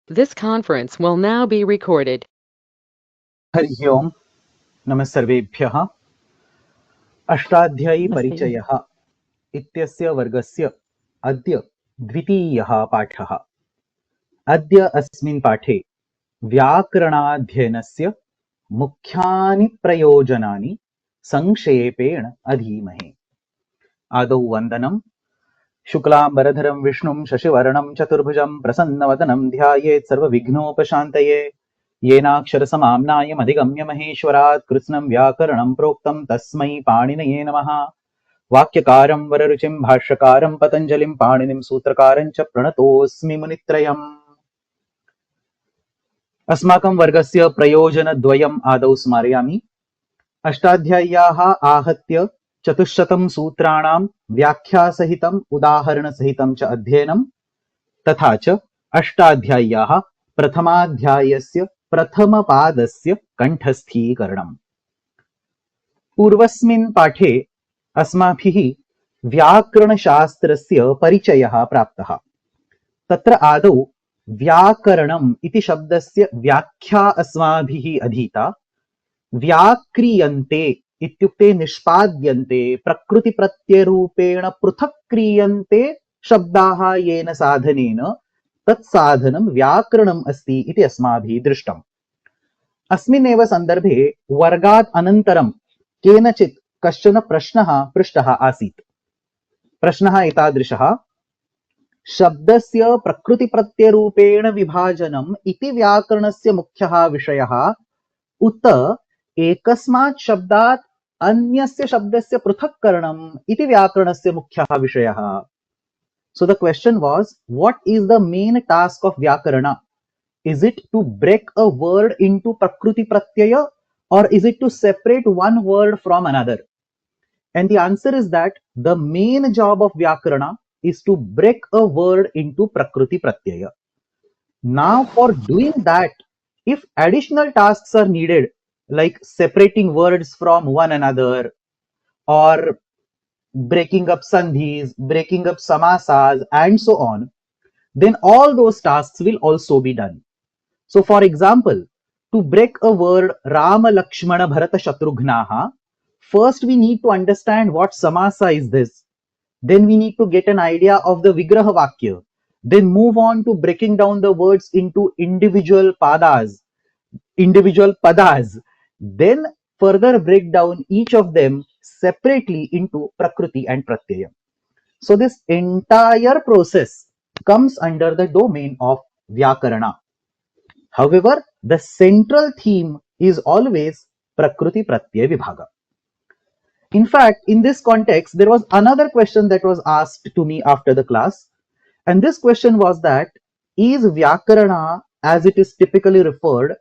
This conference will now be recorded. Hari ओम नमः सर्वेभ्यः। अष्टाध्यायी परिचयः इत्यस्य वर्गस्य अद्य द्वितीयः पाठः। अद्य अस्मिन् पाठे व्याकरणाध्ययनस्य मुख्यानि प्रयोजनानि संक्षेपेण अधीमहे। आदौ वन्दनम्। शुक्लाम्बरधरं विष्णुं शशिवर्णं चतुर्भुजं प्रसन्नवदनं ध्यायेत् सर्वविघ्नोपशान्तये। येनाक्षरसमाम्नायमधिगम्य महेश्वरात् कृत्स्नं व्याकरणं प्रोक्तं तस्मै पाणिनये नमः। वाक्यकारं वररुचिं भाष्यकारं पतञ्जलिं पाणिनिं सूत्रकारं च प्रणतोऽस्मि मुनित्रयम्। अस्माकं वर्गस्य प्रयोजनद्वयम् आदौ स्मारयामि। अष्टाध्याय्याः आहत्य 400 सूत्राणां व्याख्यासहितम् उदाहरणसहितं च अध्ययनं, तथा च अष्टाध्याय्याः प्रथमाध्यायस्य प्रथमपादस्य कण्ठस्थीकरणम्। पूर्वस्मिन् पाठे अस्माभिः व्याकरणशास्त्रस्य परिचयः प्राप्तः। तत्र आदौ व्याकरणम् इति शब्दस्य व्याख्या अस्माभिः अधीता। व्याक्रियन्ते इत्युक्ते निष्पाद्यन्ते, प्रकृतिप्रत्ययरूपेण पृथक् क्रियन्ते शब्दाः येन साधनेन तत्साधनं व्याकरणम् अस्ति इति अस्माभिः दृष्टम्। अस्मिन्नेव सन्दर्भे वर्गात् अनन्तरं केनचित् कश्चन प्रश्नः पृष्टः आसीत्। प्रश्नः एतादृशः: शब्दस्य प्रकृतिप्रत्ययरूपेण विभाजनम् इति व्याकरणस्य मुख्यः विषयः, उत एकस्मात् शब्दात् अन्यस्य शब्दस्य पृथक्करणम् इति व्याकरणस्य मुख्यः विषयः? So the question was, what is the main task of Vyakarana? Is it to break a word into Prakruti Pratyaya, or is it to separate one word from another? And the answer is that the main job of Vyakarana is to break a word into Prakruti Pratyaya. Now, for doing that, if additional tasks are needed, like separating words from one another, or breaking up sandhis, breaking up samasas, and so on, then all those tasks will also be done. So, for example, to break a word Rama, Lakshmana, Bharata, Shatrughnaha, first we need to understand what samasa is this. Then we need to get an idea of the Vigraha Vakya. Then move on to breaking down the words into individual padas. Then further break down each of them separately into Prakriti and Pratyaya. So this entire process comes under the domain of Vyakarana. However, the central theme is always Prakriti Pratyaya Vibhaga. In fact, in this context, there was another question that was asked to me after the class. And this question was that, is Vyakarana, as it is typically referred,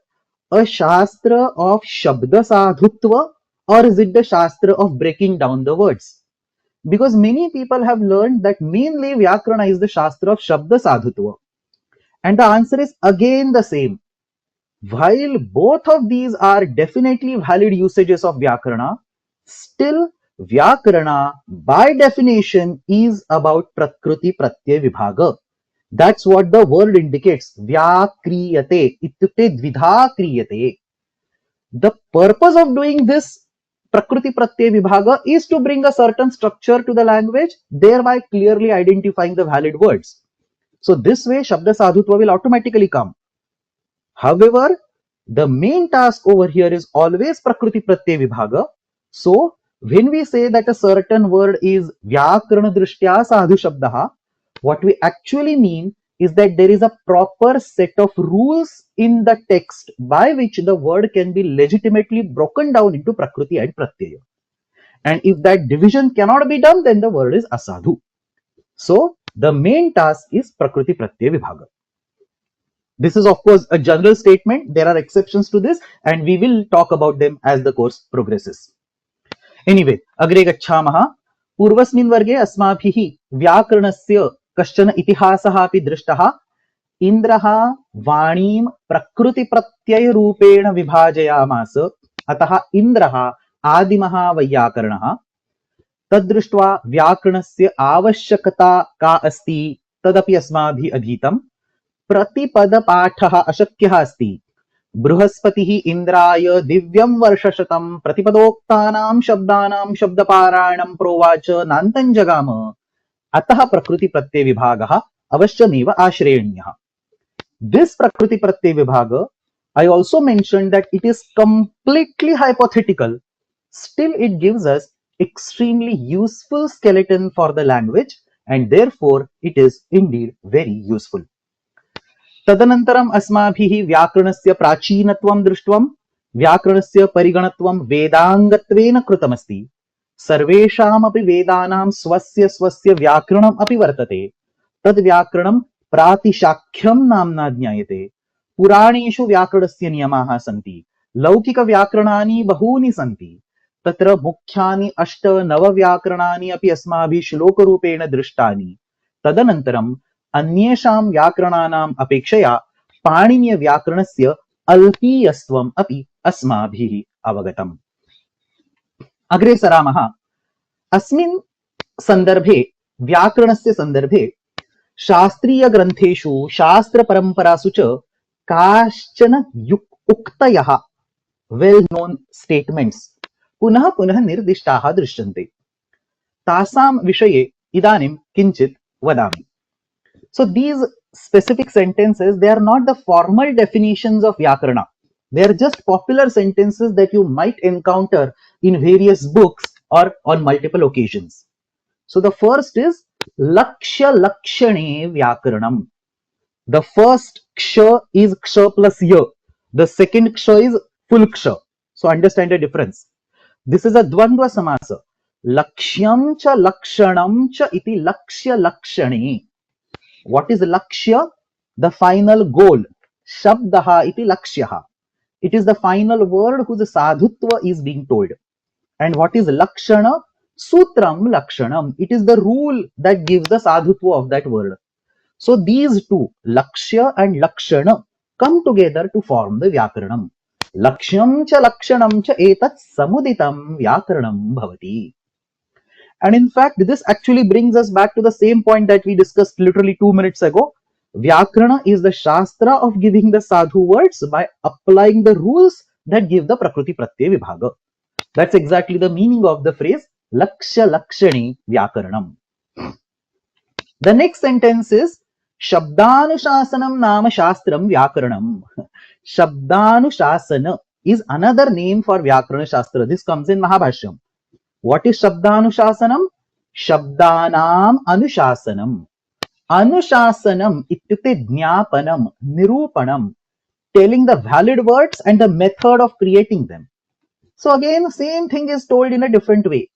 a Shastra of Shabda Sadhutva, or is it the Shastra of breaking down the words? Because many people have learned that mainly Vyakarana is the Shastra of Shabda Sadhutva. And the answer is again the same. While both of these are definitely valid usages of Vyakarana, still Vyakarana by definition is about Prakriti Pratyaya Vibhaga. That's what the word indicates. Vyakriyate ityukte dvidha kriyate. The purpose of doing this Prakriti Pratyaya Vibhaga is to bring a certain structure to the language, thereby clearly identifying the valid words. So this way Shabda Sadhutva will automatically come. However, the main task over here is always Prakriti Pratyaya Vibhaga. So when we say that a certain word is Vyakarana Drishtya Sadhu Shabdaha, what we actually mean is that there is a proper set of rules in the text by which the word can be legitimately broken down into Prakriti and Pratyaya. And if that division cannot be done, then the word is Asadhu. So the main task is Prakriti Pratyaya Vibhaga. This is of course a general statement. There are exceptions to this, and we will talk about them as the course progresses. Anyway, अग्रे गच्छामः. पूर्वस्मिन् वर्गे अस्माभिः व्याकरणस्य कश्चन इतिहासः अपि दृष्टः. इन्द्रः वाणीं प्रकृतिप्रत्ययरूपेण विभाजयामास, अतः इन्द्रः आदिमः वैयाकरणः. तद्दृष्ट्वा व्याकरणस्य आवश्यकता का अस्ति तदपि अस्माभिः अधीतम्. प्रतिपदपाठः अशक्यः अस्ति। बृहस्पतिः इंद्राय दिव्यं वर्षशतं प्रतिपदोक्तानां शब्दानां शब्दपारायणं प्रोवाच नान्तं जगाम। अतः प्रकृति प्रत्यय विभागः अवश्यमेव आश्रयणीयः. This prakriti pratyay vibhaga, I also mentioned that it is completely hypothetical. Still, it gives us extremely useful skeleton for the language, and therefore it is indeed very useful. तदनन्तरम् अस्माभिः व्याकरणस्य प्राचीनत्वं दृष्ट्वं व्याकरणस्य परिगणत्वं वेदाङ्गत्वेन कृतमस्ति. सर्वेषामपि वेदानां स्वस्य स्वस्य व्याकरणम् अपि वर्तते. तद् व्याकरणं प्रातिशाख्यं नाम्ना ज्ञायते. पुराणेषु व्याकरणस्य नियमाः सन्ति. लौकिकव्याकरणानि बहूनि सन्ति. तत्र मुख्यानि 8-9 व्याकरणानि अपि अस्माभिः श्लोकरूपेण दृष्टानि. तदनन्तरम् अन्येषां व्याकरणानाम् अपेक्षया पाणिनीयव्याकरणस्य अल्पीयस्त्वम् अपि अस्माभिः अवगतम्. अग्रे सरामः. अस्मिन् सन्दर्भे व्याकरणस्य सन्दर्भे शास्त्रीयग्रन्थेषु शास्त्रपरम्परासु च काश्चन उक्तयः वेल् नोन् स्टेट्मेण्ट्स् पुनः पुनः निर्दिष्टाः दृश्यन्ते. तासां विषये इदानीं किञ्चित् वदामि. So these specific sentences, they are not the formal definitions of Vyakarana. They are just popular sentences that you might encounter in various books or on multiple occasions. So the first is Lakshya Lakshane Vyakaranam. The first ksha is ksha plus ya. The second ksha is full ksha. So understand the difference. This is a dvandva samasa. Lakshyam cha lakshanam cha iti lakshya lakshane. What is lakshya? The final goal. Shabdaha iti lakshyaha. It is the final word whose sadhutva is being told. And what is lakshana? Sutram lakshanam. It is the rule that gives the sadhutva of that word. So these two, lakshya and lakshana, come together to form the vyakaranam. Lakshyam cha lakshanam cha etat samuditam vyakaranam bhavati. And in fact, this actually brings us back to the same point that we discussed literally 2 minutes ago. Vyakarana is the shastra of giving the sadhu words by applying the rules that give the prakriti pratyay vibhaga. That's exactly the meaning of the phrase Lakshya Lakshani Vyakaranam. The next sentence is Shabdanushasanam Nama Shastram Vyakaranam. Shabdanushasana is another name for Vyakarana Shastra. This comes in Mahabhashyam. What is Shabdanushasanam? Shabdanam Anushasanam. Anushasanam ityukte jnapanam, nirupanam, telling the valid words and the method of creating them. So again, the same thing is told in a different way.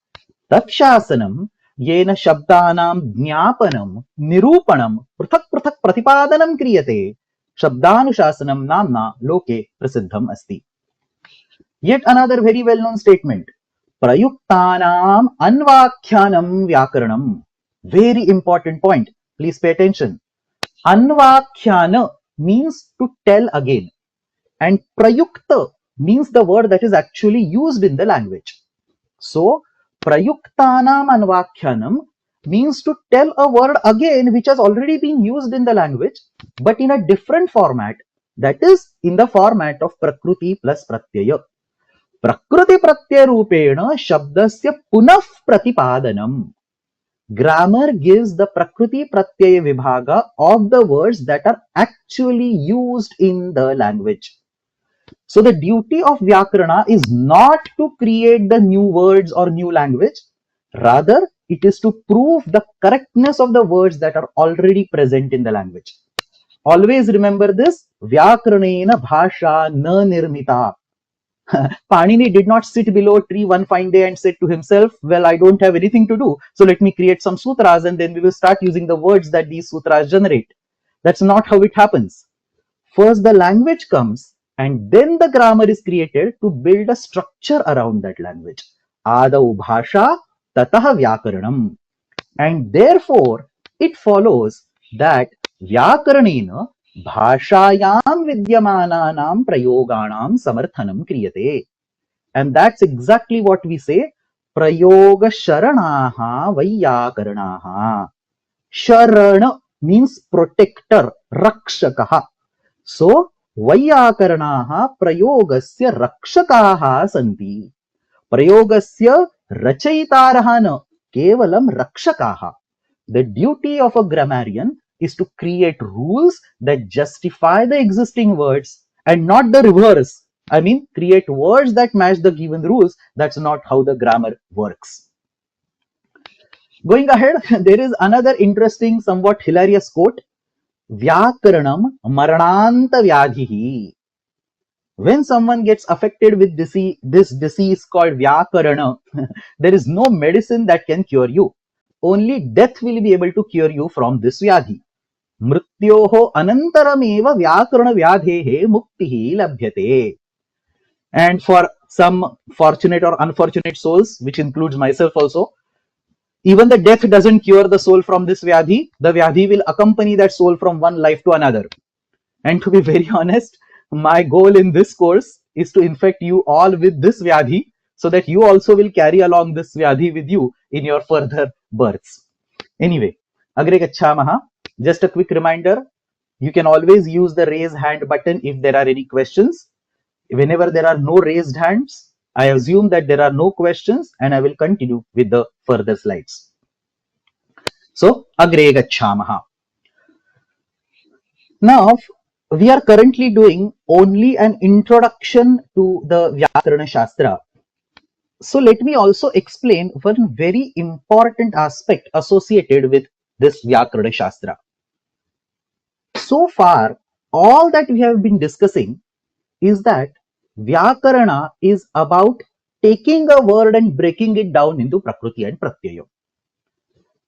Tatshasanam yena shabdanam jnapanam, nirupanam, prithak prithak pratipadanam kriyate. Shabdanushasanam namna loke prasiddham asti. Yet another very well-known statement. Prayuktanam anvakhyanam vyakaranam. Very important point. Please pay attention. Anvakhyana means to tell again. And prayukta means the word that is actually used in the language. So, prayuktanam anvakhyanam means to tell a word again which has already been used in the language, but in a different format. That is in the format of prakriti plus pratyaya. Prakriti pratyaya rupena shabdasya punah pratipadanam. Grammar gives the prakriti pratyaya vibhaga of the words that are actually used in the language. So the duty of Vyakarana is not to create the new words or new language. Rather, it is to prove the correctness of the words that are already present in the language. Always remember this. Vyakaranena bhasha na nirmita. Panini did not sit below a tree one fine day and said to himself, well, I don't have anything to do, so let me create some sutras and then we will start using the words that these sutras generate. That's not how it happens. First the language comes and then the grammar is created to build a structure around that language. Adau bhasha tatah vyakaranam. And therefore, it follows that vyakaranena bhashayam vidyamananam prayoganam samarthanam kriyate. And that's exactly what we say. Prayoga sharanaha vayyakaranaha. Sharana means protector. रक्षकः. So वैयाकरणाः प्रयोगस्य रक्षकाः सन्ति. प्रयोगस्य रचयितारः न, केवलं रक्षकाः. The duty of a grammarian is to create rules that justify the existing words and not the reverse. I mean, create words that match the given rules. That's not how the grammar works. Going ahead, there is another interesting, somewhat hilarious quote. Vyakaranam marananta vyadhihi. When someone gets affected with this disease called Vyakarana, there is no medicine that can cure you. Only death will be able to cure you from this vyadhi. Mrityoho anantarameva vyakarana vyadhehe muktihi labhyate. And for some fortunate or unfortunate souls, which includes myself also, even the death doesn't cure the soul from this vyadhi. The vyadhi will accompany that soul from one life to another. And to be very honest, my goal in this course is to infect you all with this vyadhi so that you also will carry along this vyadhi with you in your further births. Anyway, agre gachhamaha. Just a quick reminder, you can always use the raise hand button if there are any questions. Whenever there are no raised hands, I assume that there are no questions and I will continue with the further slides. So, agre gachhamaha. Now, we are currently doing only an introduction to the Vyakarana Shastra. So let me also explain one very important aspect associated with this Vyakarana Shastra. So far, all that we have been discussing is that Vyakarana is about taking a word and breaking it down into Prakriti and Pratyaya.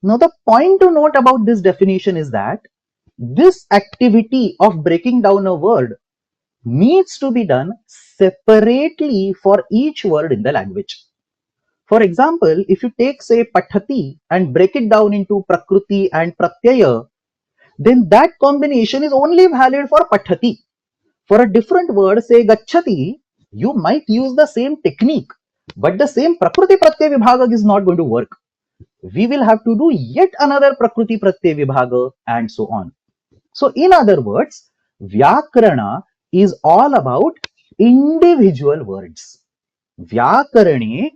Now, the point to note about this definition is that this activity of breaking down a word needs to be done separately for each word in the language. For example, if you take, say, Pathati and break it down into Prakriti and Pratyaya, then that combination is only valid for Pathati. For a different word, say Gachati, you might use the same technique, but the same Prakriti Pratyaya Vibhaga is not going to work. We will have to do yet another Prakriti Pratyaya Vibhaga and so on. So in other words, Vyakarana is all about individual words. Vyakarane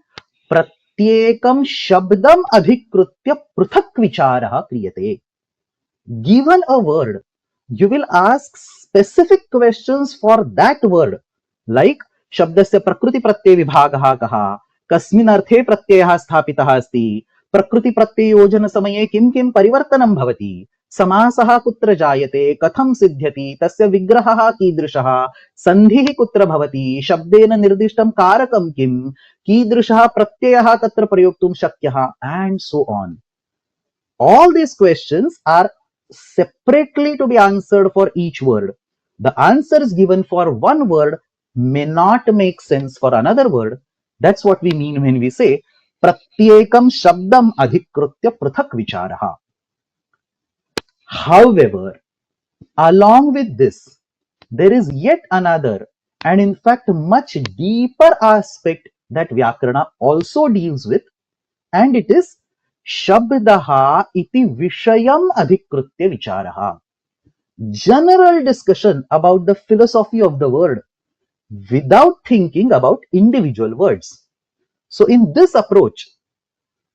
pratyekam shabdam adhikrutya pruthak vicharaha kriyate. Given a word, you will ask specific questions for that word, like shabdasya prakriti pratyaya vibhagaha kaha, kasmin arthe pratyayah sthapitah asti, prakriti pratyayojana samaye kim kim parivartanam bhavati, समासः कुत्र जायते, कथं सिद्ध्यति, तस्य विग्रहः कीदृशः, सन्धिः कुत्र भवति, शब्देन निर्दिष्टं कारकं किं, कीदृशः प्रत्ययः तत्र प्रयोक्तुं शक्यः, and so on. All these questions are separately to be answered for each word. The answers given for one word may not make sense for another word. That's what we mean when we say pratyekam shabdam adhikrutya pruthak vicharaha. However, along with this, there is yet another and in fact much deeper aspect that Vyakarana also deals with, and it is Shabdaha iti Vishayam Adhikrutya Vicharaha. General discussion about the philosophy of the word without thinking about individual words. So in this approach,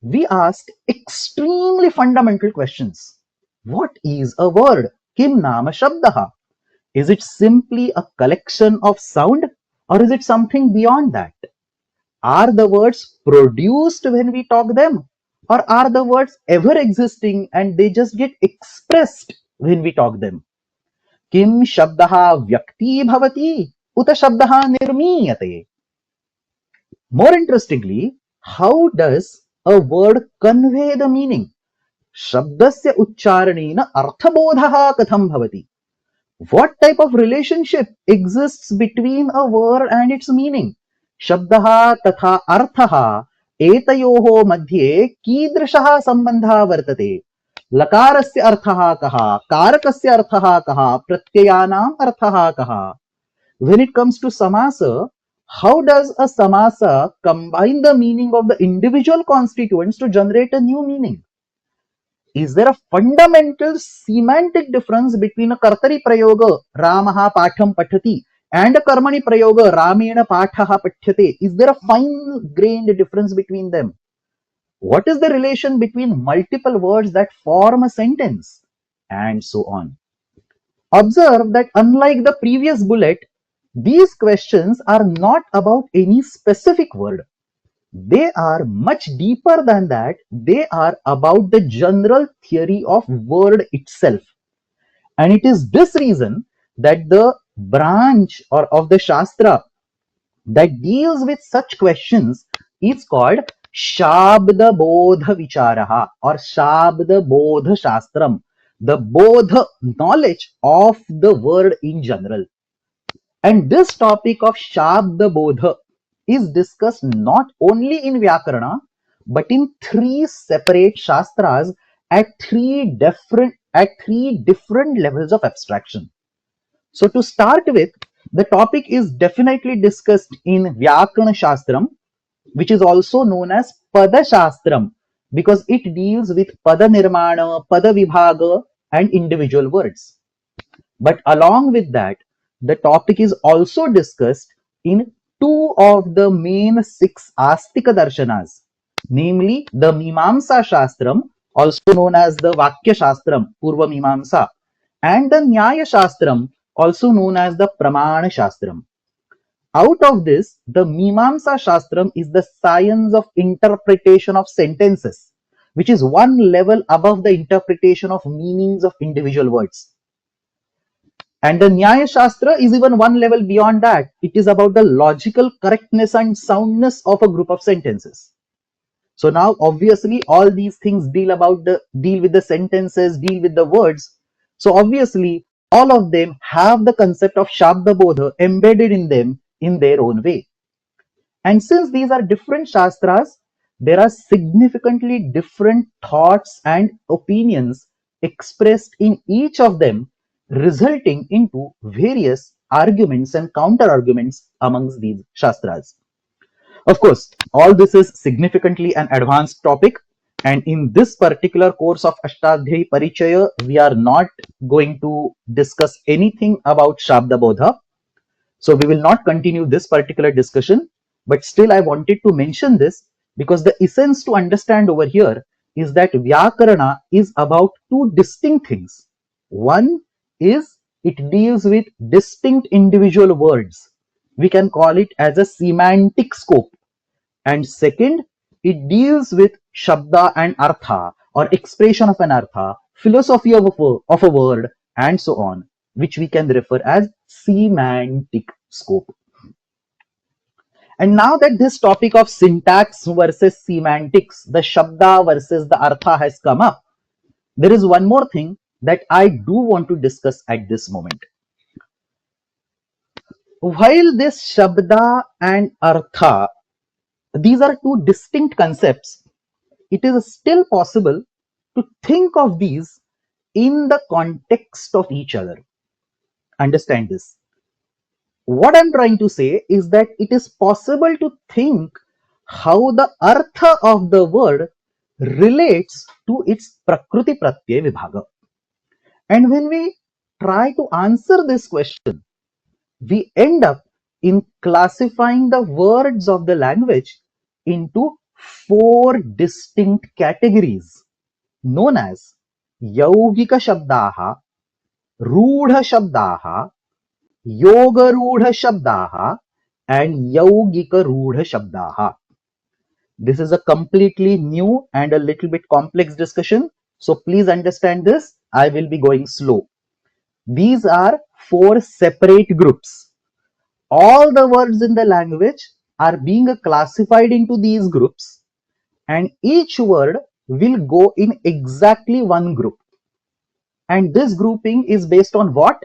we asked extremely fundamental questions. What is a word? Kim nama shabdaha? Is it simply a collection of sound, or is it something beyond that? Are the words produced when we talk them, or are the words ever existing and they just get expressed when we talk them? Kim shabdaha vyakti bhavati uta shabdaha nirmiyate? More interestingly, how does a word convey the meaning? Shabdasya uchcharanena arthabodhaha katham bhavati. What type of relationship exists between a word and its meaning? Shabdaha tatha arthaha etayoho madhye कीदृशः संबंधः वर्तते? लकारस्य अर्थः कः? कारकस्य अर्थः कः? प्रत्ययानाम् अर्थः कः? When it comes to samasa, how does a samasa combine the meaning of the individual constituents to generate a new meaning? is there a fundamental semantic difference between a Kartari Prayoga, Ramaha Patham Pathati, and a Karmani Prayoga, Ramena Pathaha Pathyate? Is there a fine-grained difference between them? What is the relation between multiple words that form a sentence? And so on. Observe that unlike the previous bullet, these questions are not about any specific word. They are much deeper than that. They are about the general theory of word itself. And it is this reason that the branch or of the Shastra that deals with such questions is called Shabda Bodha Vicharaha or Shabda Bodha Shastram, the Bodha knowledge of the word in general. And this topic of Shabda Bodha is discussed not only in Vyakarana but in three separate Shastras at three different levels of abstraction. So to start with, the topic is definitely discussed in Vyakarana Shastram, which is also known as Pada Shastram because it deals with Pada Nirmana, Pada Vibhaga and individual words. But along with that, the topic is also discussed in two of the main six Astika Darshanas, namely the Mimamsa Shastram, also known as the Vakya Shastram, Purva Mimamsa, and the Nyaya Shastram, also known as the Pramana Shastram. Out of this, the Mimamsa Shastram is the science of interpretation of sentences, which is one level above the interpretation of meanings of individual words. And the Nyaya Shastra is even one level beyond that. It is about the logical correctness and soundness of a group of sentences. So now obviously all these things deal with the sentences, deal with the words. So obviously all of them have the concept of Shabda Bodha embedded in them in their own way. And since these are different Shastras, there are significantly different thoughts and opinions expressed in each of them, resulting into various arguments and counter arguments amongst these Shastras. Of course, all this is significantly an advanced topic, and in this particular course of Ashtadhyayi Parichaya, we are not going to discuss anything about Shabda Bodha. So we will not continue this particular discussion, but still I wanted to mention this because the essence to understand over here is that Vyakarana is about two distinct things. One is it deals with distinct individual words. We can call it as a semantic scope. And second, it deals with Shabda and Artha or expression of an Artha, philosophy of a word, and so on, which we can refer as semantic scope. And now that this topic of syntax versus semantics, the Shabda versus the Artha has come up, there is one more thing that I do want to discuss at this moment. While this Shabda and Artha, these are two distinct concepts, it is still possible to think of these in the context of each other. Understand this. What I'm trying to say is that it is possible to think how the artha of the word relates to its Prakruti Pratyaya Vibhaga. And when we try to answer this question, we end up in classifying the words of the language into four distinct categories known as Yaugika Shabdaha, Rudha Shabdaha, Yoga Rudha Shabdaha, and Yaugika Rudha Shabdaha. This is a completely new and a little bit complex discussion, so please understand this. I will be going slow. These are four separate groups. All the words in the language are being classified into these groups, and each word will go in exactly one group. And this grouping is based on what?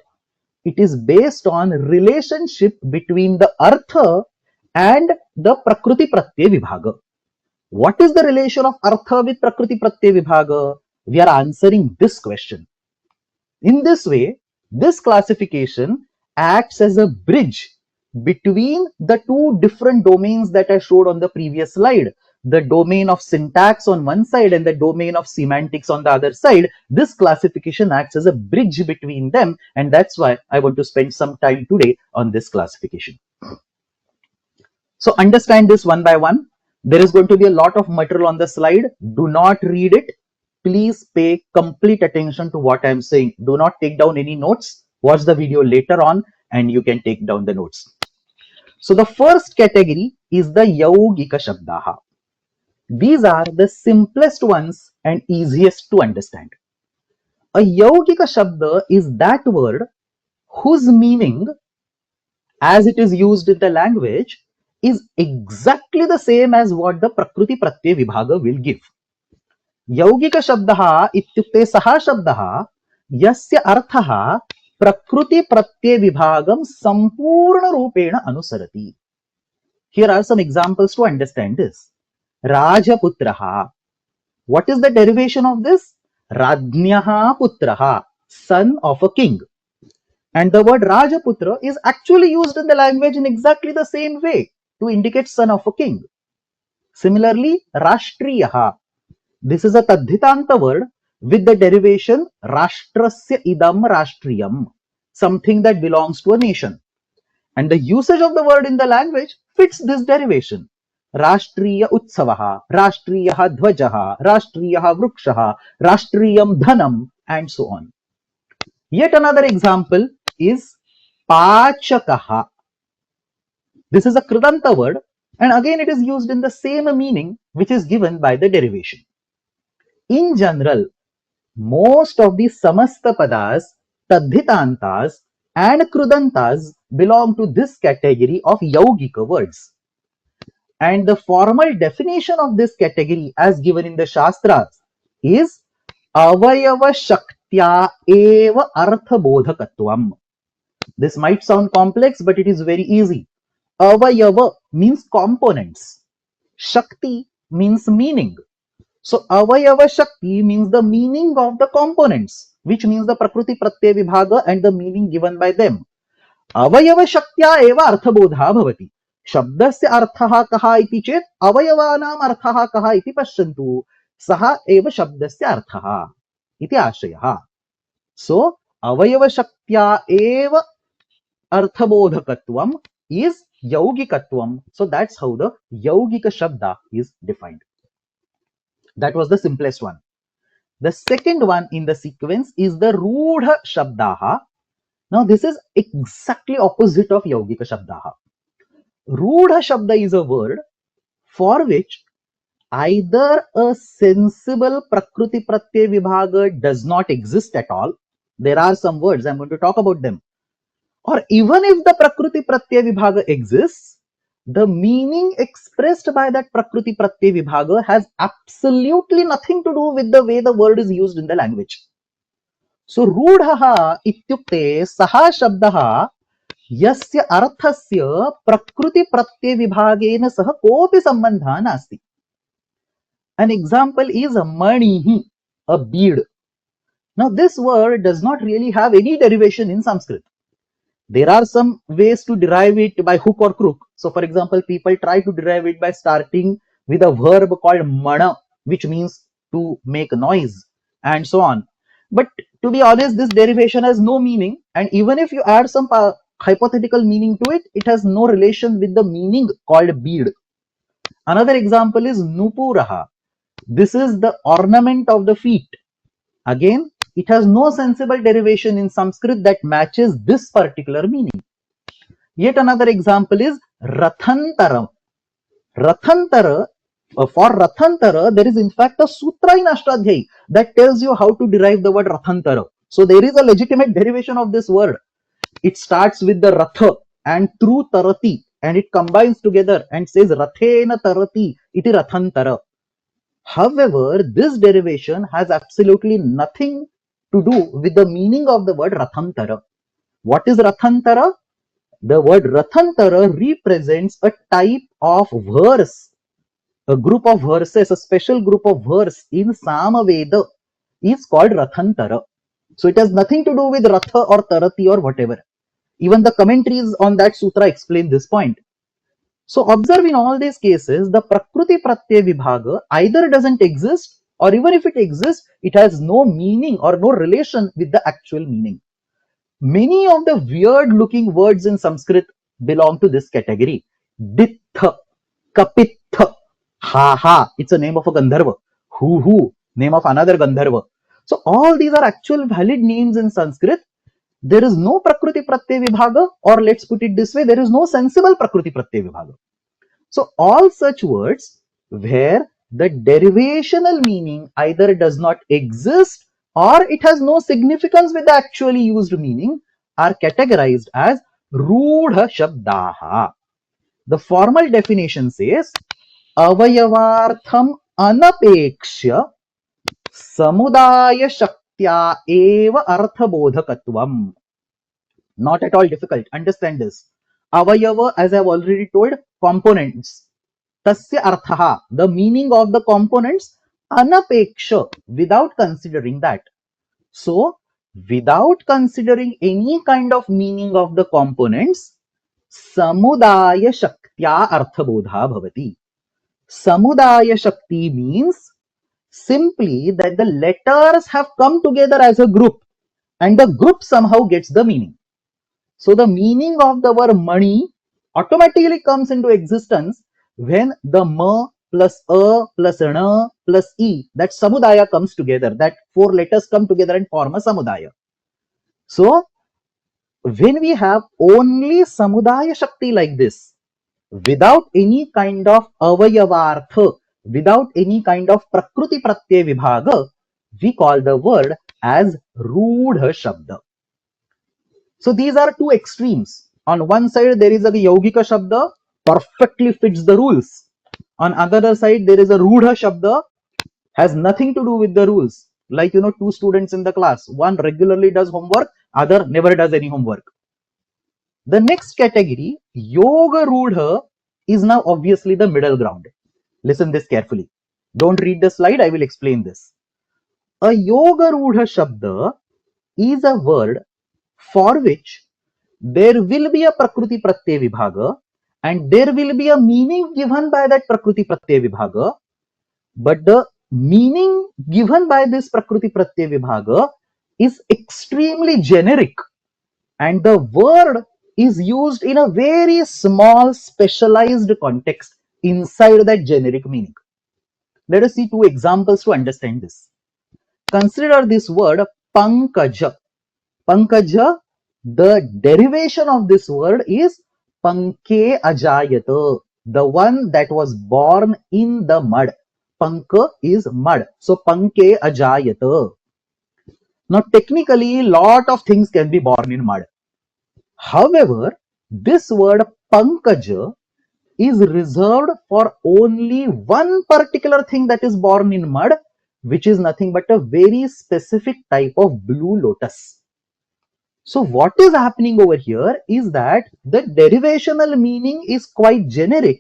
It is based on relationship between the artha and the Prakruti Pratyaya Vibhaga. What is the relation of artha with Prakruti Pratyaya Vibhaga? We are answering this question. In this way, this classification acts as a bridge between the two different domains that I showed on the previous slide. the domain of syntax on one side and the domain of semantics on the other side, this classification acts as a bridge between them, and that's why I want to spend some time today on this classification. So understand this one by one. There is going to be a lot of material on the slide. Do not read it. Please pay complete attention to what I am saying. Do not take down any notes. Watch the video later on and you can take down the notes. So the first category is the Yaugika Shabdaha. These are the simplest ones and easiest to understand. A Yaugika Shabda is that word whose meaning, as it is used in the language, is exactly the same as what the Prakriti Pratyaya Vibhaga will give. Yaugika Shabdaha ityukte saha Shabdaha yasya arthaha Prakriti Pratyaya Vibhagam Sampurna Rupena Anusarati. Here are some examples to understand this. Rajaputraha. What is the derivation of this? Radnyaha Putraha, son of a king. And the word Rajaputra is actually used in the language in exactly the same way to indicate son of a king. Similarly, Rashtriyaha. This is a Tadhitanta word with the derivation Rashtrasya idam Rashtriyam, something that belongs to a nation. And the usage of the word in the language fits this derivation. Rashtriya Utsavaha, Rashtriyaha Dhvajaha, Rashtriyaha Vrukshaha, Rashtriyam Dhanam, and so on. Yet another example is Pachakaha. This is a Kridanta word, and again it is used in the same meaning which is given by the derivation. In general, most of the Samasta Padas, Tadhitantas, and Krudantas belong to this category of Yaugika words. And the formal definition of this category as given in the Shastras is Avayava Shaktya Eva Artha Bodhakatvam. This might sound complex, but it is very easy. Avayava means components. Shakti means meaning. So Avayava Shakti means the meaning of the components, which means the Prakriti Pratyaya Vibhaga and the meaning given by them. Avayava Shaktya eva Arthabodha bhavati. Shabdasya arthaha kaha iti chet avayavanam arthaha kaha iti pashyantu. Saha eva shabdasya arthaha iti ashayaha. So Avayava Shaktya eva Arthabodhakatvam is Yaugikatvam. So that's how the Yaugika Shabda is defined. That was the simplest one. The second one in the sequence is the Rudha Shabdaha. Now this is exactly opposite of Yaugika Shabdaha. Rudha Shabda is a word for which either a sensible Prakriti Pratyaya Vibhaga does not exist at all. There are some words, I'm going to talk about them. Or even if the Prakriti Pratyaya Vibhaga exists, the meaning expressed by that Prakriti Pratyaya Vibhaga has absolutely nothing to do with the way the word is used in the language. So Rudhaha ityukte saha shabdaha yasya arthasya Prakriti Pratyaya Vibhagena saha kopi sambandha nasti. An example is manihi, a bead. Now this word does not really have any derivation in Sanskrit. There are some ways to derive it by hook or crook. So for example, people try to derive it by starting with a verb called mana, which means to make noise, and so on. But to be honest, this derivation has no meaning, and even if you add some hypothetical meaning to it, it has no relation with the meaning called bead. Another example is nupuraha. This is the ornament of the feet. Again, it has no sensible derivation in Sanskrit that matches this particular meaning. Yet another example is Rathantara. Rathantara, for Rathantara, there is in fact a sutra in Ashtadhyayi that tells you how to derive the word Rathantara. So there is a legitimate derivation of this word. It starts with the Ratha and through Tarati, and it combines together and says Rathena Tarati iti Rathantara. However, this derivation has absolutely nothing to do with the meaning of the word Rathantara. What is Rathantara? The word Rathantara represents a type of verse, a group of verses, a special group of verse in Samaveda is called Rathantara. So it has nothing to do with Ratha or Tarati or whatever. Even the commentaries on that sutra explain this point. So observe, in all these cases, the Prakruti Pratyaya Vibhaga either doesn't exist, or even if it exists, it has no meaning or no relation with the actual meaning. Many of the weird looking words in Sanskrit belong to this category. Ditha, Kapitha, Ha Ha, it's a name of a Gandharva. Hu, name of another Gandharva. So all these are actual valid names in Sanskrit. There is no Prakruti Pratyaya Vibhaga, or let's put it this way, there is no sensible Prakruti Pratyaya Vibhaga. So all such words where the derivational meaning either does not exist or it has no significance with the actually used meaning are categorized as Rudha Shabdaha. The formal definition says Avayavartham Anapekshya Samudaya Shaktya Eva Arthabodhakatvam. Not at all difficult. Understand this. Avayava, as I have already told, components. Tasya arthaha, the meaning of the components, anapeksha, without considering that. So, without considering any kind of meaning of the components, samudaya shaktya arthabodha bhavati. Samudaya shakti means simply that the letters have come together as a group and the group somehow gets the meaning. So the meaning of the word money automatically comes into existence when the ma plus a plus na plus e, that samudaya comes together, that four letters come together and form a samudaya. So when we have only samudaya shakti like this, without any kind of avayavartha, without any kind of prakruti pratyaya vibhaga, we call the word as rudha shabda. So these are two extremes. On one side, there is a Yogika Shabda, perfectly fits the rules. On other side, there is a Rudha Shabda, has nothing to do with the rules. Like, two students in the class. One regularly does homework, other never does any homework. The next category, Yoga Rudha, is now obviously the middle ground. Listen this carefully. Don't read the slide, I will explain this. A Yoga Rudha Shabda is a word for which there will be a Prakruti Pratyaya Vibhaga and there will be a meaning given by that Prakruti Pratyaya Vibhaga, but the meaning given by this Prakruti Pratyaya Vibhaga is extremely generic and the word is used in a very small specialized context inside that generic meaning. Let us see two examples to understand this. Consider this word Pankaja. Pankaja, the derivation of this word is Panke Ajayata, the one that was born in the mud. Panka is mud. So Panke Ajayata. Now technically, lot of things can be born in mud. However, this word Pankaja is reserved for only one particular thing that is born in mud, which is nothing but a very specific type of blue lotus. So what is happening over here is that the derivational meaning is quite generic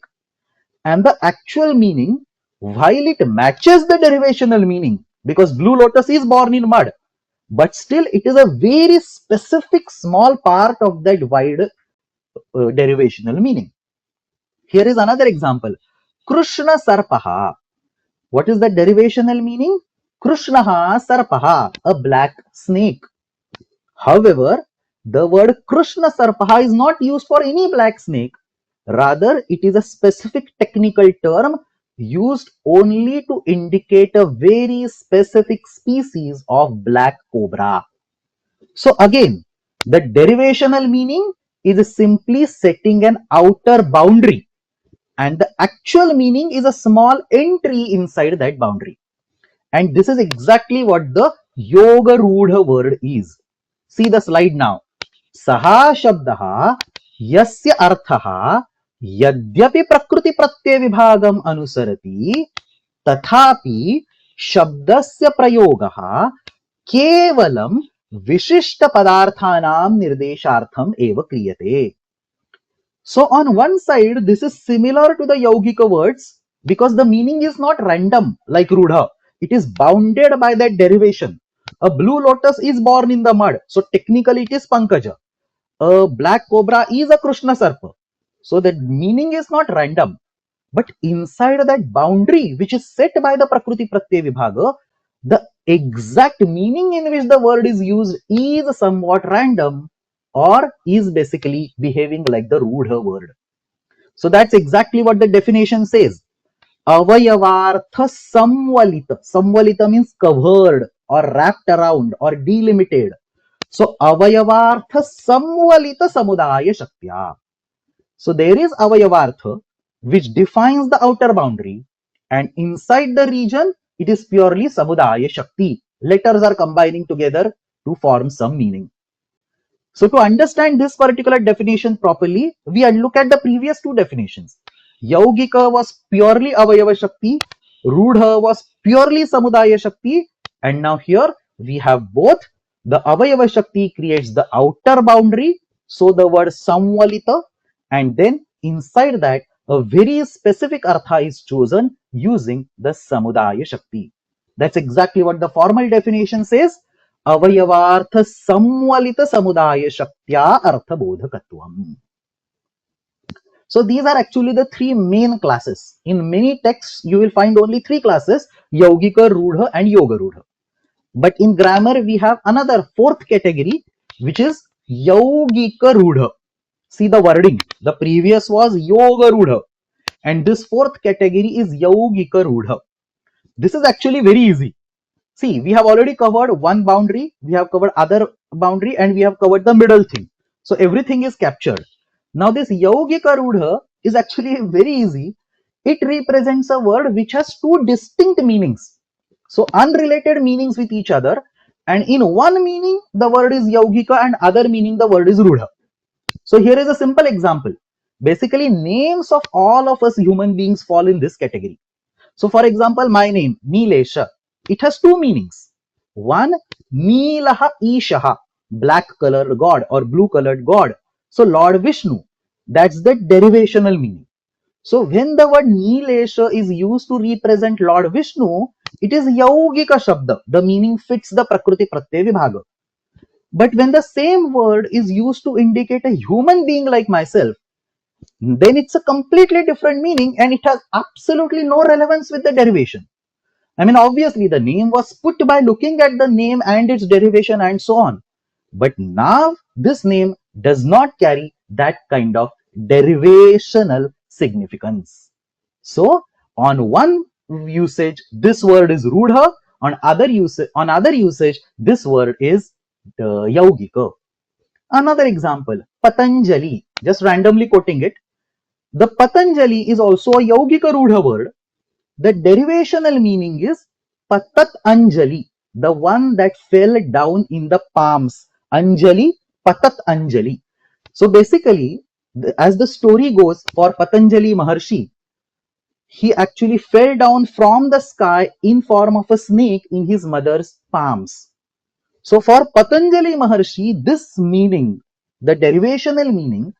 and the actual meaning, while it matches the derivational meaning, because blue lotus is born in mud, but still it is a very specific small part of that wide derivational meaning. Here is another example. Krishna Sarpaha. What is the derivational meaning? Krishnaha Sarpaha, a black snake. However, the word Krishna Sarpaha is not used for any black snake. Rather, it is a specific technical term used only to indicate a very specific species of black cobra. So again, the derivational meaning is simply setting an outer boundary and the actual meaning is a small entry inside that boundary. And this is exactly what the Yoga Rudha word is. See the slide now. Saha Shabdaha Yasya Arthaha Yadyapi Prakruti Pratyaya Vibhagam Anusarati Tathapi Shabdasya Prayogaha Kevalam Vishishta Padarthanam Nirdeshartham Eva Kriyate. So on one side, this is similar to the Yaugika words because the meaning is not random like Rudha. It is bounded by that derivation. A blue lotus is born in the mud, so technically it is Pankaja. A black cobra is a Krishna Sarpa. So the meaning is not random, but inside that boundary which is set by the Prakriti Pratyaya Vibhaga, the exact meaning in which the word is used is somewhat random or is basically behaving like the Rudha word. So that's exactly what the definition says. Avayavartha samvalita. Samvalita means covered or wrapped around or delimited. So avayavartha samvalita samudaya shaktya. So there is avayavartha which defines the outer boundary, and inside the region it is purely samudaya shakti. Letters are combining together to form some meaning. So to understand this particular definition properly, we look at the previous two definitions. Yaugika was purely Avayava Shakti, Rudha was purely Samudaya Shakti, and now here we have both. The Avayava Shakti creates the outer boundary, so the word Samvalita, and then inside that a very specific artha is chosen using the Samudaya Shakti. That's exactly what the formal definition says. अवयवार्थ संवलित समुदाय शक्त्या अर्थबोधकत्वम. So these are actually the three main classes. In many texts, you will find only three classes: Yaugika, Rudha, and Yoga Rudha. But in grammar, we have another fourth category, which is Yaugika Rudha. See the wording. The previous was Yoga Rudha, and this fourth category is Yaugika Rudha. This is actually very easy. See, we have already covered one boundary, we have covered other boundary, and we have covered the middle thing. So everything is captured. Now this Yaugika Rudha is actually very easy. It represents a word which has two distinct meanings. So unrelated meanings with each other. And in one meaning, the word is Yaugika, and other meaning, the word is Rudha. So here is a simple example. Basically, names of all of us human beings fall in this category. So for example, my name, Neelesh, it has two meanings. One, Neelaha Ishaha, black colored god or blue colored god. So Lord Vishnu, that's the derivational meaning. So when the word Neelesha is used to represent Lord Vishnu, it is Yaugika Shabda. The meaning fits the Prakriti Pratyaya Vibhaga. But when the same word is used to indicate a human being like myself, then it's a completely different meaning and it has absolutely no relevance with the derivation. I mean, obviously, the name was put by looking at the name and its derivation and so on. But now, this name does not carry that kind of derivational significance. So, on one usage, this word is Rudha. On other usage, this word is Yaugika. Another example, Patanjali. Just randomly quoting it. The Patanjali is also a Yaugika Rudha word. The derivational meaning is Patat Anjali, the one that fell down in the palms. Anjali, Patat Anjali. So basically, as the story goes, for Patanjali Maharshi, he actually fell down from the sky in form of a snake in his mother's palms. So for Patanjali Maharshi, this meaning, the derivational meaning,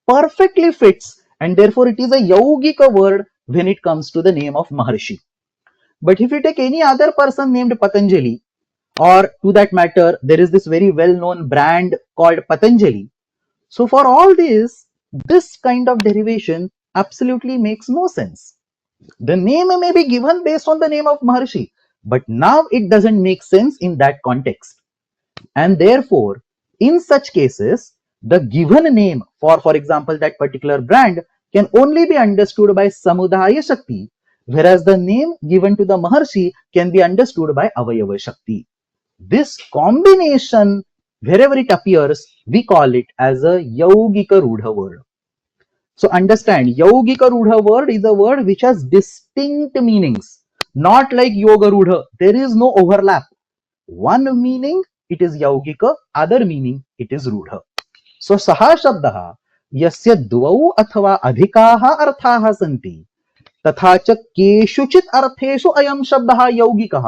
perfectly fits, and therefore it is a Yaugika word when it comes to the name of Maharshi. But if you take any other person named Patanjali, or to that matter, there is this very well-known brand called Patanjali. So for all this kind of derivation absolutely makes no sense. The name may be given based on the name of Maharshi, but now it doesn't make sense in that context. And therefore, in such cases, the given name for example, that particular brand can only be understood by Samudaya Shakti, whereas the name given to the Maharshi can be understood by Avayava Shakti. This combination, wherever it appears, we call it as a Yaugika Rudha word. So understand, Yaugika Rudha word is a word which has distinct meanings, not like Yoga Rudha. There is no overlap. One meaning, it is Yaugika, other meaning, it is Rudha. So Saha Shabdaha, Yasya Dvau Athava Adhikaha Arthaha Santi, तथा च केषुचित् अर्थेषु अयं शब्दः यौगिकः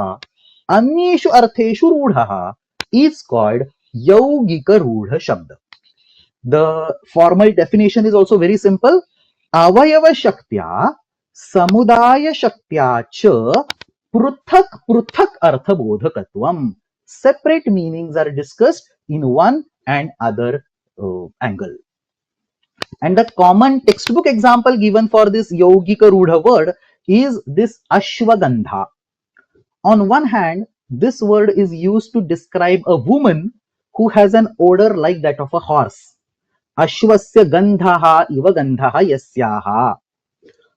अन्येषु अर्थेषु रूढः is called यौगिक रूढ शब्द. The formal definition is also very simple. अवयव शक्त्या समुदाय शक्त्या च पृथक पृथक अर्थबोधकत्वम. Separate meanings are discussed in one and other angle. And the common textbook example given for this Yaugika Rudha word is this Ashwagandha. On one hand, this word is used to describe a woman who has an odor like that of a horse. Ashwasya gandhaha iva gandhaha yasyaha.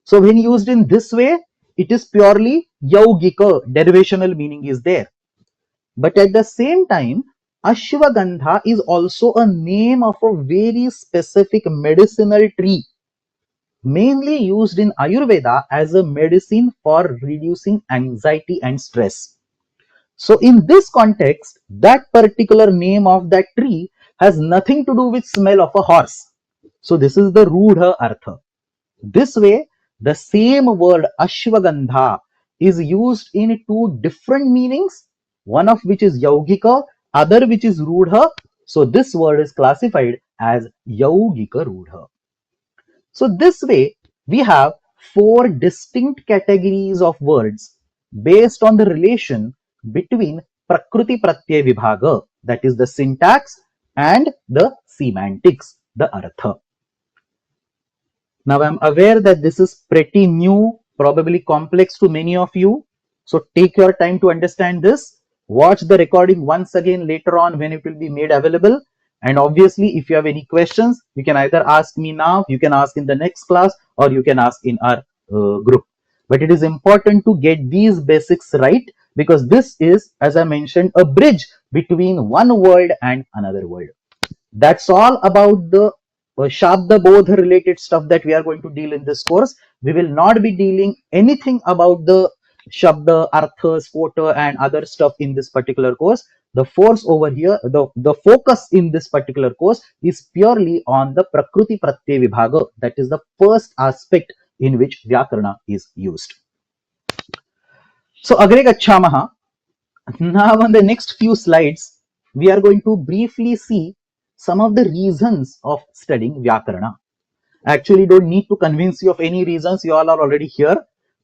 So when used in this way, it is purely Yaugika, derivational meaning is there. But at the same time, Ashwagandha is also a name of a very specific medicinal tree, mainly used in Ayurveda as a medicine for reducing anxiety and stress. So in this context, that particular name of that tree has nothing to do with smell of a horse. So this is the Rudha Artha. This way, the same word Ashwagandha is used in two different meanings, one of which is Yaugika, other which is Rudha. So this word is classified as Yaugika Rudha. So this way, we have four distinct categories of words based on the relation between Prakruti Pratyay Vibhaga, that is the syntax, and the semantics, the artha. Now I'm aware that this is pretty new, probably complex to many of you. So take your time to understand this. Watch the recording once again later on when it will be made available. And obviously, if you have any questions, you can either ask me now, you can ask in the next class, or you can ask in our group. But it is important to get these basics right, because this is, as I mentioned, a bridge between one world and another world. That's all about the Shabda Bodha related stuff that we are going to deal in this course. We will not be dealing anything about the Shabda, Artha, Spota and other stuff in this particular course. The force over here, the focus in this particular course is purely on the Prakruti Pratyay Vibhaga. That is the first aspect in which Vyakarana is used. So, Agre Gachamaha. Now on the next few slides, we are going to briefly see some of the reasons of studying Vyakarana. I actually don't need to convince you of any reasons, you all are already here,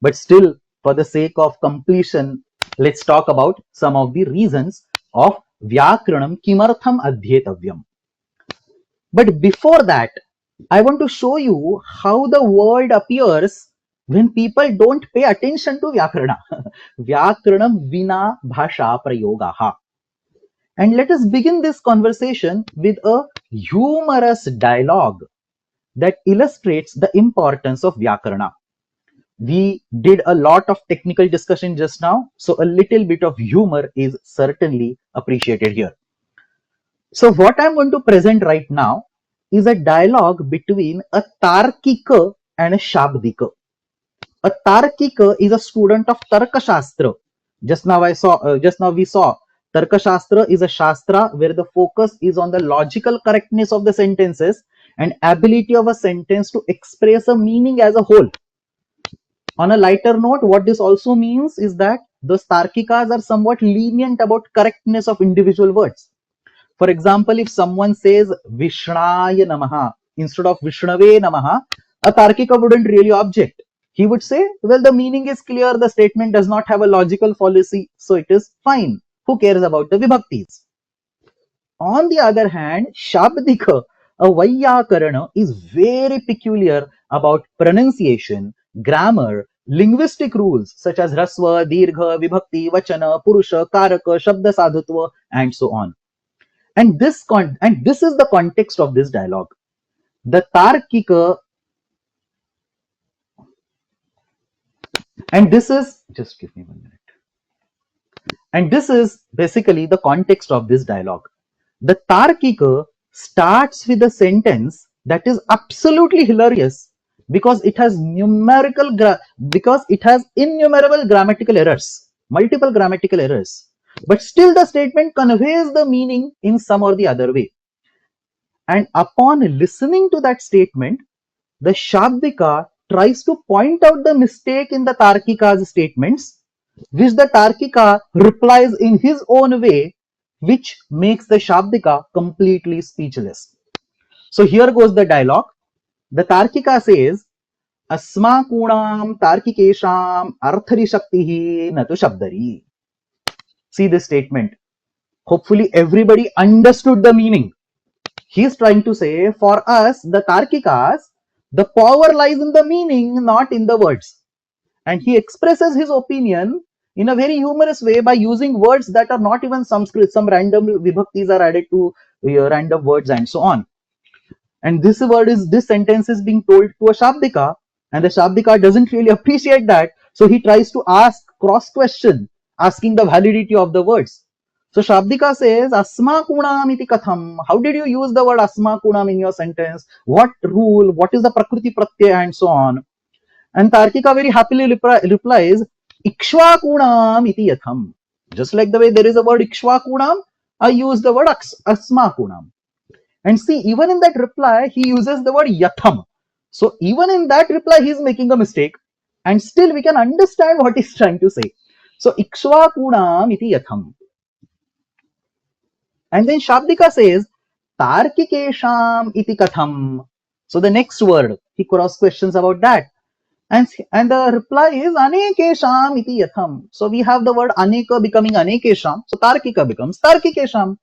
but still for the sake of completion, let's talk about some of the reasons of Vyakaranam Kimartham Adhyetavyam. But before that, I want to show you how the word appears when people don't pay attention to Vyakarana. Vyakaranam Vina Bhasha Prayogaha. And let us begin this conversation with a humorous dialogue that illustrates the importance of Vyakarana. We did a lot of technical discussion just now, so a little bit of humor is certainly appreciated here. So what I'm going to present right now is a dialogue between a Tarkika and a Shabdika. A Tarkika is a student of Tarka Shastra. Just now we saw Tarka Shastra is a Shastra where the focus is on the logical correctness of the sentences and ability of a sentence to express a meaning as a whole. On a lighter note, what this also means is that the Tarkikas are somewhat lenient about correctness of individual words. For example, if someone says Vishnaya Namaha instead of Vishnave Namaha, a Tarkika wouldn't really object. He would say, well, the meaning is clear, the statement does not have a logical fallacy, so it is fine. Who cares about the Vibhaktis? On the other hand, Shabdika, a Vaiyakarana, is very peculiar about pronunciation, grammar, linguistic rules such as Rasva, Dirgha, Vibhakti, Vachana, Purusha, Karaka, Shabda Sadhutva, and so on. And this is the context of this dialogue. The Tarkika, and this is, just give me 1 minute. And this is basically the context of this dialogue. The Tarkika starts with a sentence that is absolutely hilarious because it has innumerable grammatical errors, multiple grammatical errors. But still the statement conveys the meaning in some or the other way. And upon listening to that statement, the Shabdika tries to point out the mistake in the Tarkika's statements, which the Tarkika replies in his own way, which makes the Shabdika completely speechless. So here goes the dialogue. The Tarkika says, Asmakunam Tarkikesham Arthari Shaktihi Natu Shabdari. See this statement. Hopefully everybody understood the meaning. He is trying to say, for us, the Tarkikas, the power lies in the meaning, not in the words. And he expresses his opinion in a very humorous way by using words that are not even Sanskrit. Some random vibhaktis are added to random words and so on. And this sentence is being told to a Shabdika, and the Shabdika doesn't really appreciate that. So he tries to ask cross question, asking the validity of the words. So Shabdika says, Asma kunam iti katham. How did you use the word Asma kunam in your sentence? What rule? What is the Prakriti Pratyaya and so on? And Tarkika very happily replies, Ikshvakunam iti yatham. Just like the way there is a word Ikshvakunam, I use the word Asmakunam. And see, even in that reply, he uses the word yatham. So even in that reply, he is making a mistake. And still we can understand what he's trying to say. So Ikshvakunam iti yatham. And then Shabdika says, Tarkikesham iti katham. So the next word, he cross questions about that. And the reply is Anekesham iti yatham. So we have the word Aneka becoming Anekesham. So Tarkika becomes Tarkikesham.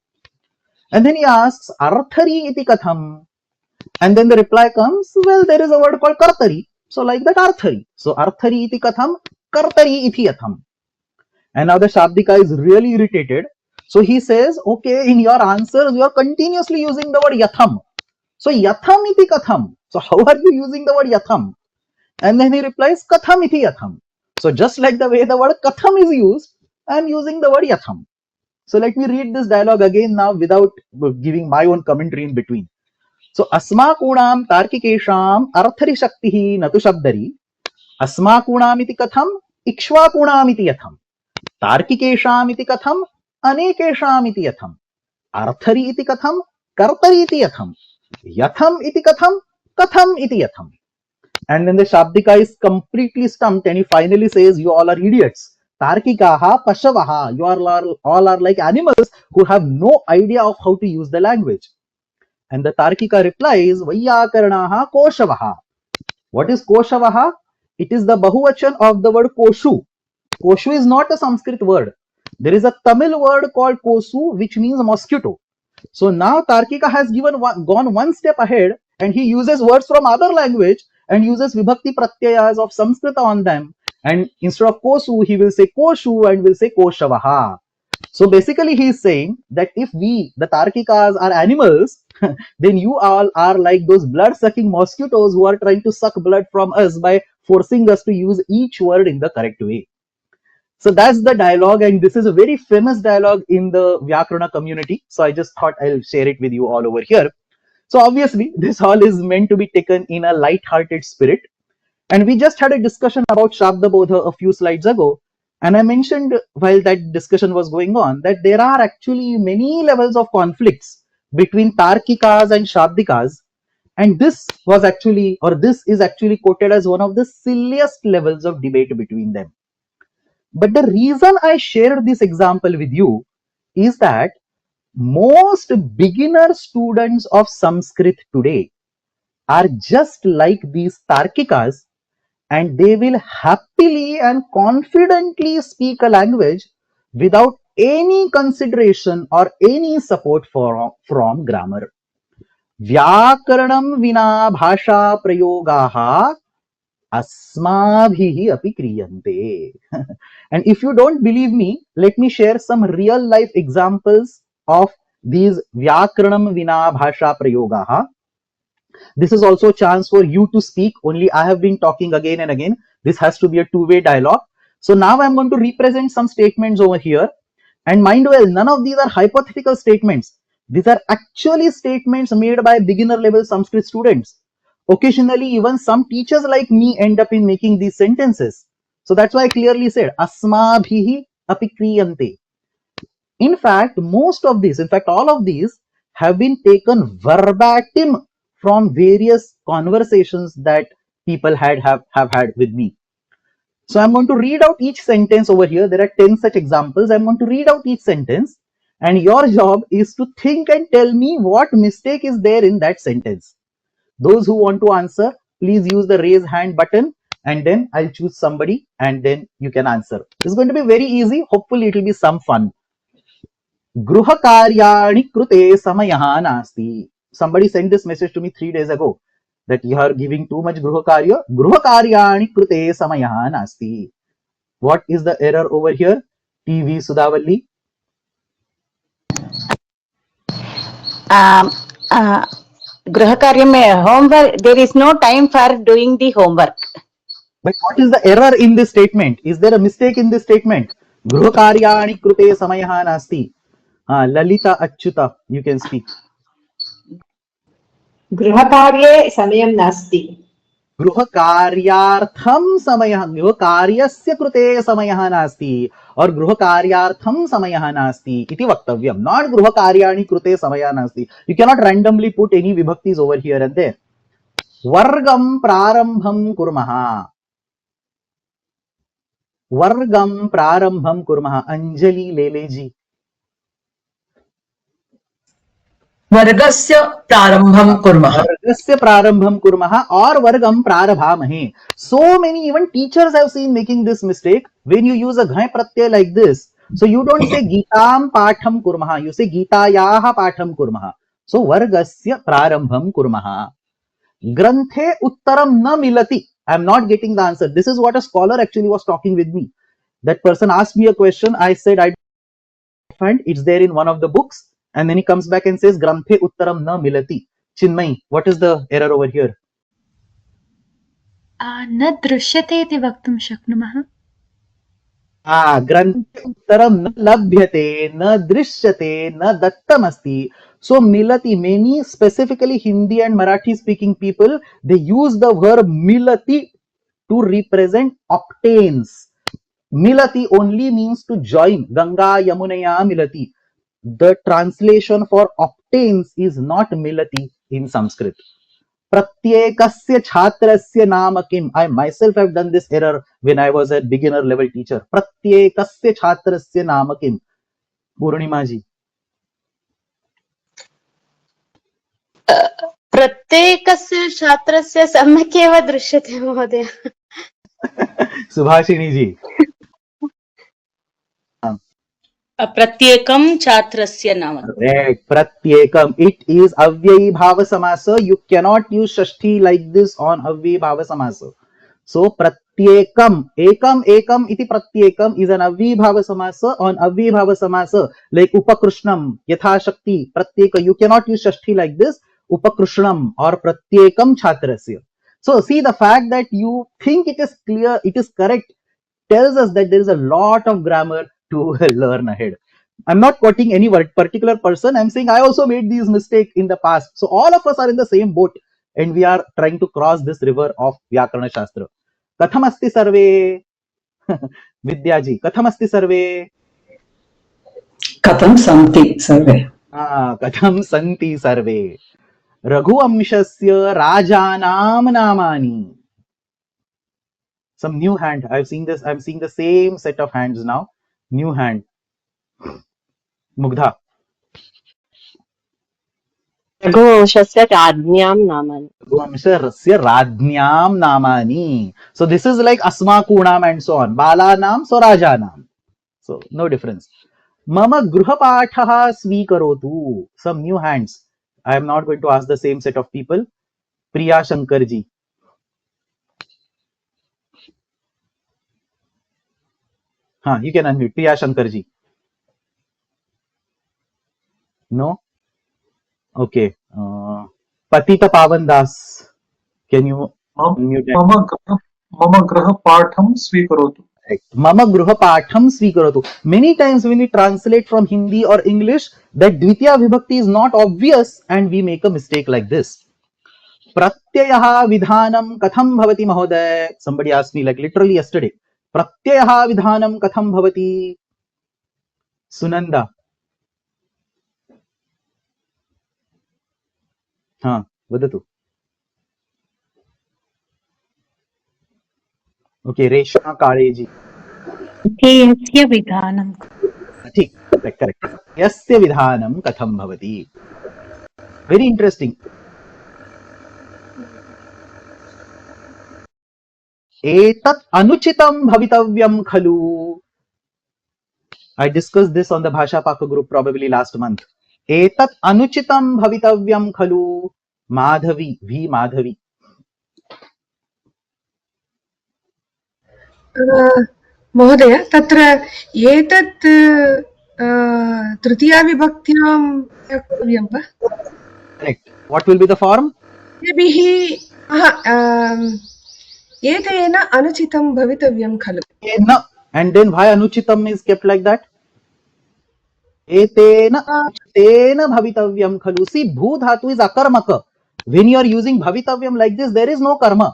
And then he asks, Arthari iti katham. And then the reply comes, well, there is a word called Kartari. So like that, Arthari. So Arthari iti katham, Kartari iti yatham. And now the Shabdika is really irritated. So he says, okay, in your answers, you are continuously using the word yatham. So yatham iti katham. So how are you using the word yatham? And then he replies, katham iti yatham. So just like the way the word katham is used, I am using the word yatham. So let me read this dialogue again now without giving my own commentary in between. So asmakunam tarkikesham arthari shaktihi natu shabdari. Asmakunam iti katham ikshvakunam iti yatham. Tarkikesham iti katham anekesham iti yatham. Arthari iti katham kartari iti yatham. Yatham iti katham katham iti yatham. And then the Shabdika is completely stumped and he finally says, you all are idiots. Tarkikaha pashavaha. You all are like animals who have no idea of how to use the language. And the Tarkika replies, Vayyakaranaha koshavaha. What is koshavaha? It is the bahuvachan of the word koshu. Koshu is not a Sanskrit word. There is a Tamil word called kosu, which means mosquito. So now Tarkika has gone one step ahead and he uses words from other language and uses vibhakti pratyayas of Sanskrit on them. And instead of kosu, he will say koshu and will say koshavaha. So basically he is saying that if we, the Tarkikas, are animals, then you all are like those blood-sucking mosquitoes who are trying to suck blood from us by forcing us to use each word in the correct way. So that's the dialogue, and this is a very famous dialogue in the Vyakarana community. So I just thought I'll share it with you all over here. So obviously, this all is meant to be taken in a light-hearted spirit. And we just had a discussion about Shabda Bodha a few slides ago. And I mentioned while that discussion was going on that there are actually many levels of conflicts between Tarkikas and Shabdikas. And this is actually quoted as one of the silliest levels of debate between them. But the reason I shared this example with you is that most beginner students of Sanskrit today are just like these Tarkikas, and they will happily and confidently speak a language without any consideration or any support from grammar. Vyakaranam vina bhasha prayogaha asmabhihi api kriyante. And if you don't believe me, let me share some real life examples of these Vyakaranam vina bhasha prayogaha. This is also a chance for you to speak. Only I have been talking again and again. This has to be a two-way dialogue. So now I'm going to represent some statements over here. And mind well, none of these are hypothetical statements. These are actually statements made by beginner level Sanskrit students. Occasionally, even some teachers like me end up in making these sentences. So that's why I clearly said, Asmabhihi api kriyante. In fact, all of these have been taken verbatim from various conversations that people have had with me. So I'm going to read out each sentence over here. There are 10 such examples. I'm going to read out each sentence, and your job is to think and tell me what mistake is there in that sentence. Those who want to answer, please use the raise hand button, and then I'll choose somebody and then you can answer. It's going to be very easy. Hopefully it will be some fun. Gruhakaryaani krute samayah nasti. somebody sent this message to me 3 days ago that you are giving too much gruha karyani krute samayah nasti. What is the error over here? TV Sudavalli. गृह कार्य में homework, there is no time for doing the homework. But what is the error in this statement? Is there a mistake in this statement? Gruha karyani krute samayah nasti. Lalita Achyuta, you can speak. गृहकार्ये समयं नास्ति. गृहकार्यार्थं समयः, गृहकार्यस्य कृते समयः नास्ति और गृहकार्यार्थं समयः नास्ति इति वक्तव्यं. Not गृहकार्याणि कृते समयः नास्ति. You cannot randomly put any vibhaktis over here and there. वर्गं प्रारम्भं कुर्मः. वर्गं प्रारम्भं कुर्मः. अंजलि लेलेजी. वर्गस्य प्रारम्भं कुर्मः. वर्गस्य प्रारम्भं कुर्मः और वर्गं प्रारभामहे. So many even teachers have seen making this mistake when you use a घञ् Pratyaya like this. So you don't say गीतां पाठं कुर्मः, you say गीतायाः पाठं कुर्मः. So वर्गस्य प्रारम्भं कुर्मः. ग्रन्थे उत्तरं न मिलति. I am not getting the answer. This is what a scholar actually was talking with me. That person asked me a question. I said I find it's there in one of the books. And then he comes back and says, Granthe uttaram na milati. Chinmay, what is the error over here? न दृश्यते इति वक्तुं शक्नुमः. Granthe uttaram na labhyate, na drishyate, na dattamasti. So milati, many specifically Hindi and Marathi speaking people, they use the verb milati to represent obtains. Milati only means to join. Ganga Yamunaya milati. The translation for obtains is not milati in Sanskrit. Pratyekasya chhatrasya nama kim. I myself have done this error when I was a beginner level teacher. Pratyekasya chhatrasya nama kim. Purnima ji. प्रत्येकस्य छात्रस्य सम्यक् एव दृश्यते महोदय. Subhashini ji. प्रत्येकं छात्रस्य नाम. Correct. Pratyekam. It is avyayi bhava samasa. You cannot use shashti like this on avyayi bhava samasa. So pratyekam. Ekam iti pratyekam is an avyayi bhava samasa on avyayi bhava samasa. Like upakrishnam, yatha shakti, pratyeka. You cannot use shashti like this. Upakrishnam or pratyekam chhatrasya. So see, the fact that you think it is clear, it is correct, tells us that there is a lot of grammar to learn ahead. I'm not quoting any particular person. I'm saying I also made these mistakes in the past. So all of us are in the same boat and we are trying to cross this river of Vyakarana Shastra. Katham asti sarve? Vidyaji, katham asti sarve? कथं सन्ति सर्वे. Katham santi sarve. Raghu amshasya rajanam namani. Some new hand. I've seen this. I'm seeing the same set of hands now. New hand. Mugdha. रघुवंशस्य राज्ञां नामानि. Raghuvanshasya radnyam namani. So this is like asmakunam and so on. Balanam, so rajanam. So no difference. Mama gruhapathaha swikarotu. Some new hands. I am not going to ask the same set of people. Priya Shankarji. You can unmute. Priya Shankarji. No? Okay. Patita Pavan Das. Can you unmute? मम गृहपाठं स्वीकरोतु. Mama gruha patham swikarotu. Many times when we translate from Hindi or English, that dvitiya vibhakti is not obvious and we make a mistake like this. Pratyayaha vidhanam katham bhavati mahoday. Somebody asked me like literally yesterday. Pratyayaha vidhanam katham bhavati. Sunanda. Vadatu. Okay, Reshma Kareji. यस्य विधानं. ठीक, correct. Yasya vidhanam katham bhavati. Very interesting. Etat anuchitam bhavitavyam khalu. I discussed this on the Bhasha Paka group probably last month. एतत् अनुचितं भवितव्यं खलु Madhavi we Madhavi महोदय तत्र एतत् तृतीया विभक्त्यां वक्तव्यं वा? correct what will be the form एभिः एतेन अनुचितं भवितव्यं खलु न and then why anuchitam is kept like that etena tena bhavitavyam khalu see bhu dhatu is akarmaka when you are using bhavitavyam like this there is no karma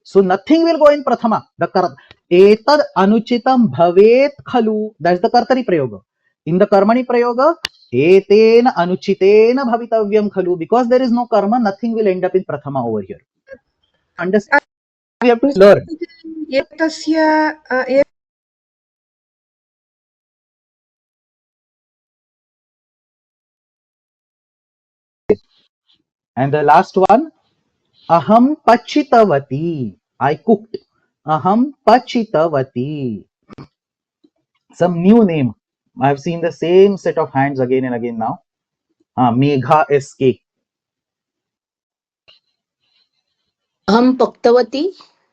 so nothing will go in prathama the etad anuchitam bhavet khalu that's the kartari prayoga in the karmani prayoga etena anuchitena bhavitavyam khalu because there is no karma nothing will end up in prathama over here understand we have to learn एतस्य and the last one aham pachitavati I cooked aham pachitavati some new name I have seen the same set of hands again and again now megha sk अहं पक्तवती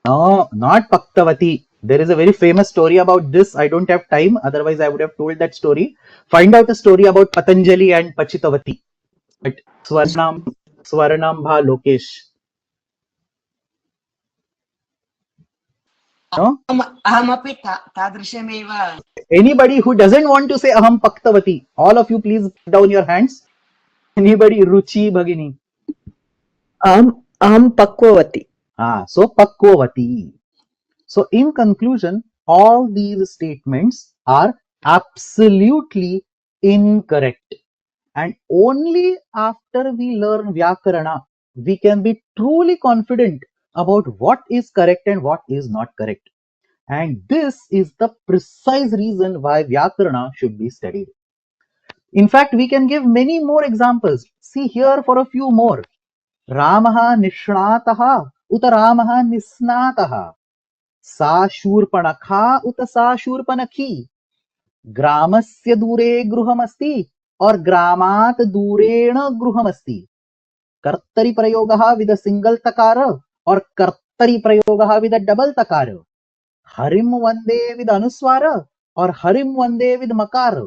no not paktavati there is a very famous story about this I don't have time otherwise I would have told that story find out a story about patanjali and pachitavati but swarnambha lokesh no अहमपि तादृशमेव anybody who doesn't want to say aham paktavati all of you please put down your hands anybody ruchi bhagini अहं पक्ववती so pakwavati so in conclusion all these statements are absolutely incorrect and only after we learn vyakarana we can be truly confident about what is correct and what is not correct and this is the precise reason why vyakarana should be studied in fact we can give many more examples see here for a few more ramaha nishnatah uta ramaha nisnatah सा शूर्पणखा उत सा शूर्पणखी ग्रामस्य दूरे गृहमस्ति और ग्रामात् दूरेण गृहमस्ति कर्तरि प्रयोगः with single तकार और कर्तरि प्रयोगः विद डबल तकार हरिम वंदे विद अनुस्वार और हरिम वंदे विद मकार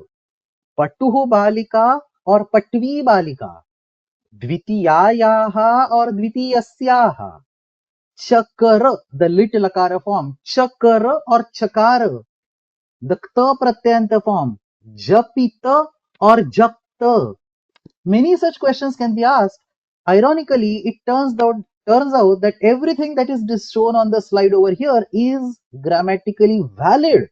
पटुः बालिका और पटवी बालिका द्वितीयायाः और द्वितीयस्याः चकर the lit lakara form चकर और चकार the kt pratyant form japita or japta many such questions can be asked ironically it turns out that everything that is shown on the slide over here is grammatically valid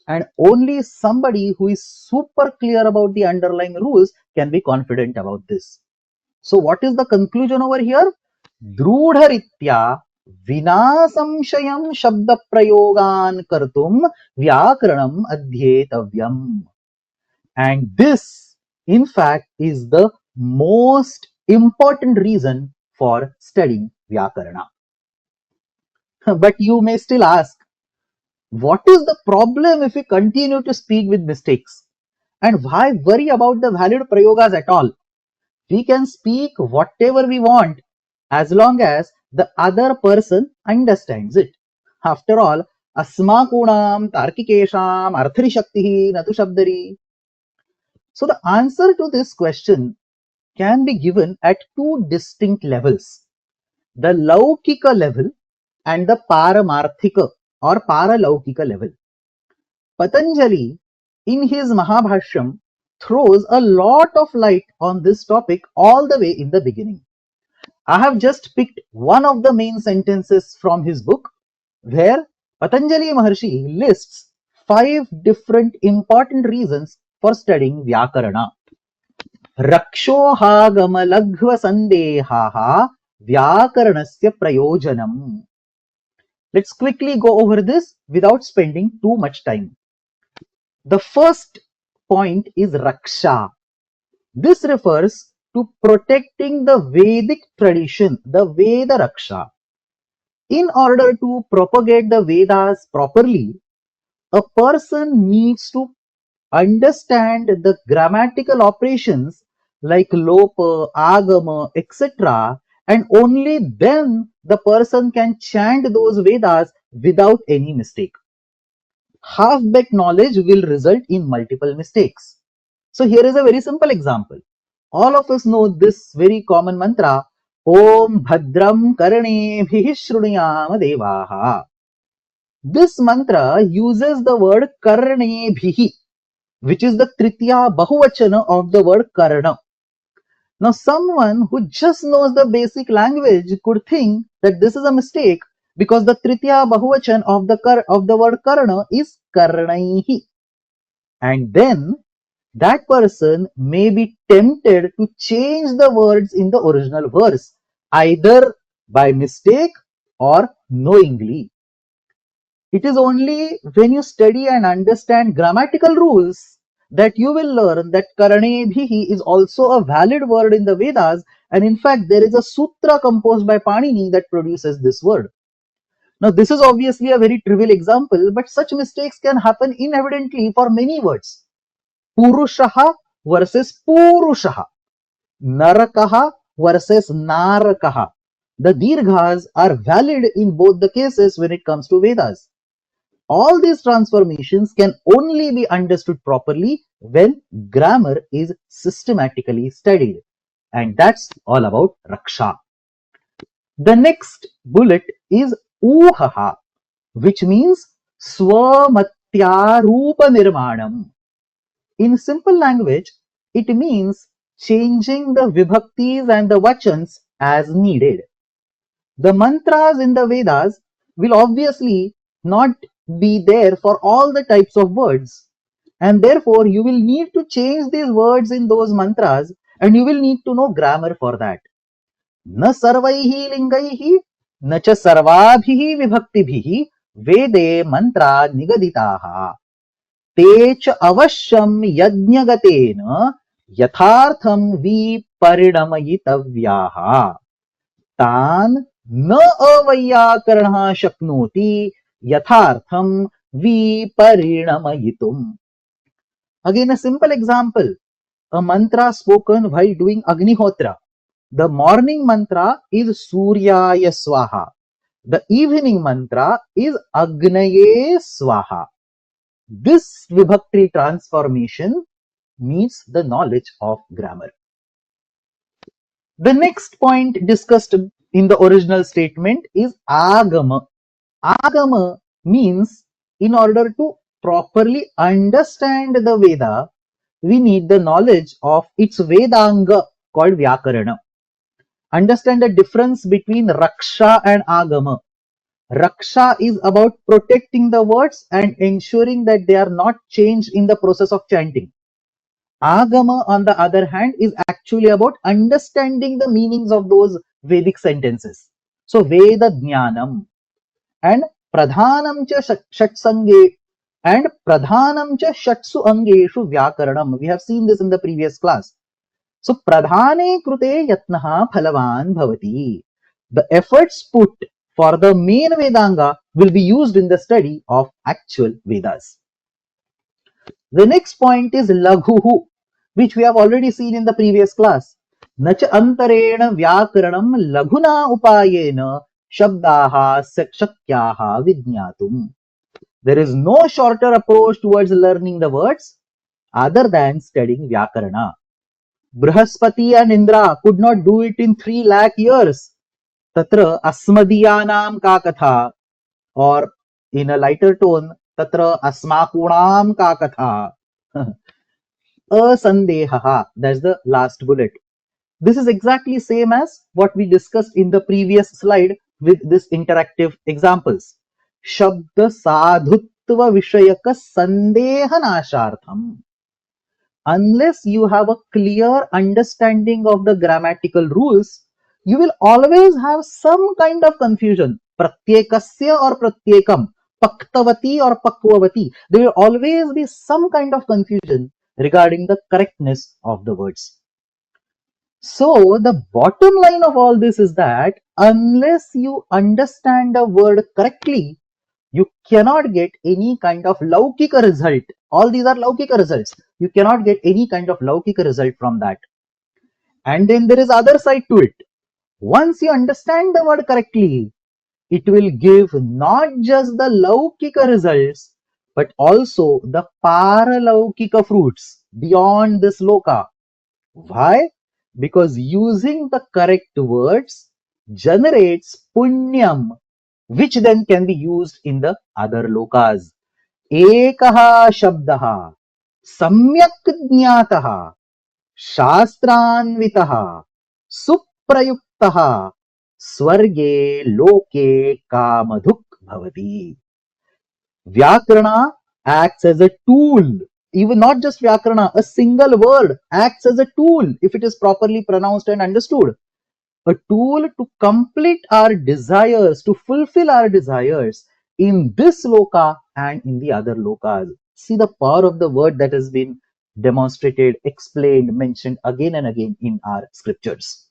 and only somebody who is super clear about the underlying rules can be confident about this so what is the conclusion over here दृढरीत्या विना संशयं शब्द प्रयोगान् कर्तुं व्याकरणम् अध्येतव्यम् and this in fact is the most important reason for studying vyakarana but you may still ask what is the problem if we continue to speak with mistakes and why worry about the valid prayogas at all we can speak whatever we want as long as the other person understands it. After all, asmakunam tarkikesham arthari shaktihi natu shabdari. So the answer to this question can be given at two distinct levels. The laukika level and the paramarthika or paralaukika level. Patanjali in his Mahabhashyam throws a lot of light on this topic all the way in the beginning. I have just picked one of the main sentences from his book where Patanjali Maharshi lists 5 different important reasons for studying Vyakarana. Rakshohagama laghva sandehaha Vyakaranasya prayojanam. Let's quickly go over this without spending too much time. The first point is Raksha. This refers to protecting the Vedic tradition, the Veda Raksha. In order to propagate the Vedas properly, a person needs to understand the grammatical operations like lopa, agama, etc. And only then the person can chant those Vedas without any mistake. Half-baked knowledge will result in multiple mistakes. So here is a very simple example. All of us know this very common mantra, Om Bhadram Karnebhihi Shrunuyama Devaha. This mantra uses the word Karnebhihi, which is the Tritiya Bahuvachana of the word Karna. Now someone who just knows the basic language could think that this is a mistake because the Tritiya Bahuvachan of the word Karna is Karnaihi. And then that person may be tempted to change the words in the original verse, either by mistake or knowingly. It is only when you study and understand grammatical rules that you will learn that Karanebhihi is also a valid word in the Vedas, and in fact there is a sutra composed by Panini that produces this word. Now this is obviously a very trivial example, but such mistakes can happen inevitably for many words. Purushaha versus Purushaha, Narakaha versus Narakaha. The Dirghas are valid in both the cases when it comes to Vedas. All these transformations can only be understood properly when grammar is systematically studied. And that's all about Raksha. The next bullet is Uhaha, which means Swamatya Rupa Nirmanam. In simple language, it means changing the vibhaktis and the vachans as needed. The mantras in the Vedas will obviously not be there for all the types of words, and therefore you will need to change these words in those mantras, and you will need to know grammar for that. Na sarvaihi lingaihi na cha sarvabhihi vibhaktibhihi vede mantra nigaditaha te cha avashyam yajnagaten yathartham viparinamayitabhyaha tan न अवैयाकरणः शक्नोति यथार्थम विपरिणमयितुम्. Again a simple example, a mantra spoken while doing Agnihotra. The morning mantra is Suryaya Swaha. The evening mantra is Agnaye Swaha. This vibhakti transformation needs the knowledge of grammar. The next point discussed in the original statement is agama. Agama means in order to properly understand the Veda, we need the knowledge of its Vedanga called Vyakarana. Understand the difference between Raksha and Agama. Raksha is about protecting the words and ensuring that they are not changed in the process of chanting. Agama, on the other hand, is actually about understanding the meanings of those Vedic sentences. So, Veda Jnanam and Pradhanam cha Shatsange and Pradhanam cha Shatsu Angeshu Vyakaranam. We have seen this in the previous class. So, Pradhane Krute Yatnaha Phalavan Bhavati. The efforts put for the main Vedanga will be used in the study of actual Vedas. The next point is Laghuhu, which we have already seen in the previous class. Nacha antarena vyakaranam laghuna upayena shabdaha shakyaha vidnyatum. There is no shorter approach towards learning the words other than studying Vyakarana. Brihaspati and Indra could not do it in 3 lakh years. Tatra asmadiyanam ka katha, or in a lighter tone, Tatra asmakunam ka katha. Asandehaha, that's the last bullet. This is exactly same as what we discussed in the previous slide with this interactive examples. Shabda sadhutva vishayaka sandehanashartham. Unless you have a clear understanding of the grammatical rules, you will always have some kind of confusion. Pratyekasya or pratyekam, paktavati or pakvavati. There will always be some kind of confusion regarding the correctness of the words. So the bottom line of all this is that unless you understand a word correctly, you cannot get any kind of laukika result. All these are laukika results. You cannot get any kind of laukika result from that. And then there is other side to it. Once you understand the word correctly, it will give not just the laukika results, but also the paralaukika fruits beyond this loka. Why? Because using the correct words generates punyam, which then can be used in the other lokas. Ekaha shabdaha samyak jnataha शास्त्रान्वितः सुप्रयुक्तः स्वर्गे लोके कामधुक् भवति. Vyakarana acts as a tool. Even not just Vyakarana, a single word acts as a tool if it is properly pronounced and understood. A tool to complete our desires, to fulfill our desires in this loka and in the other lokas. See the power of the word that has been demonstrated, explained, mentioned again and again in our scriptures.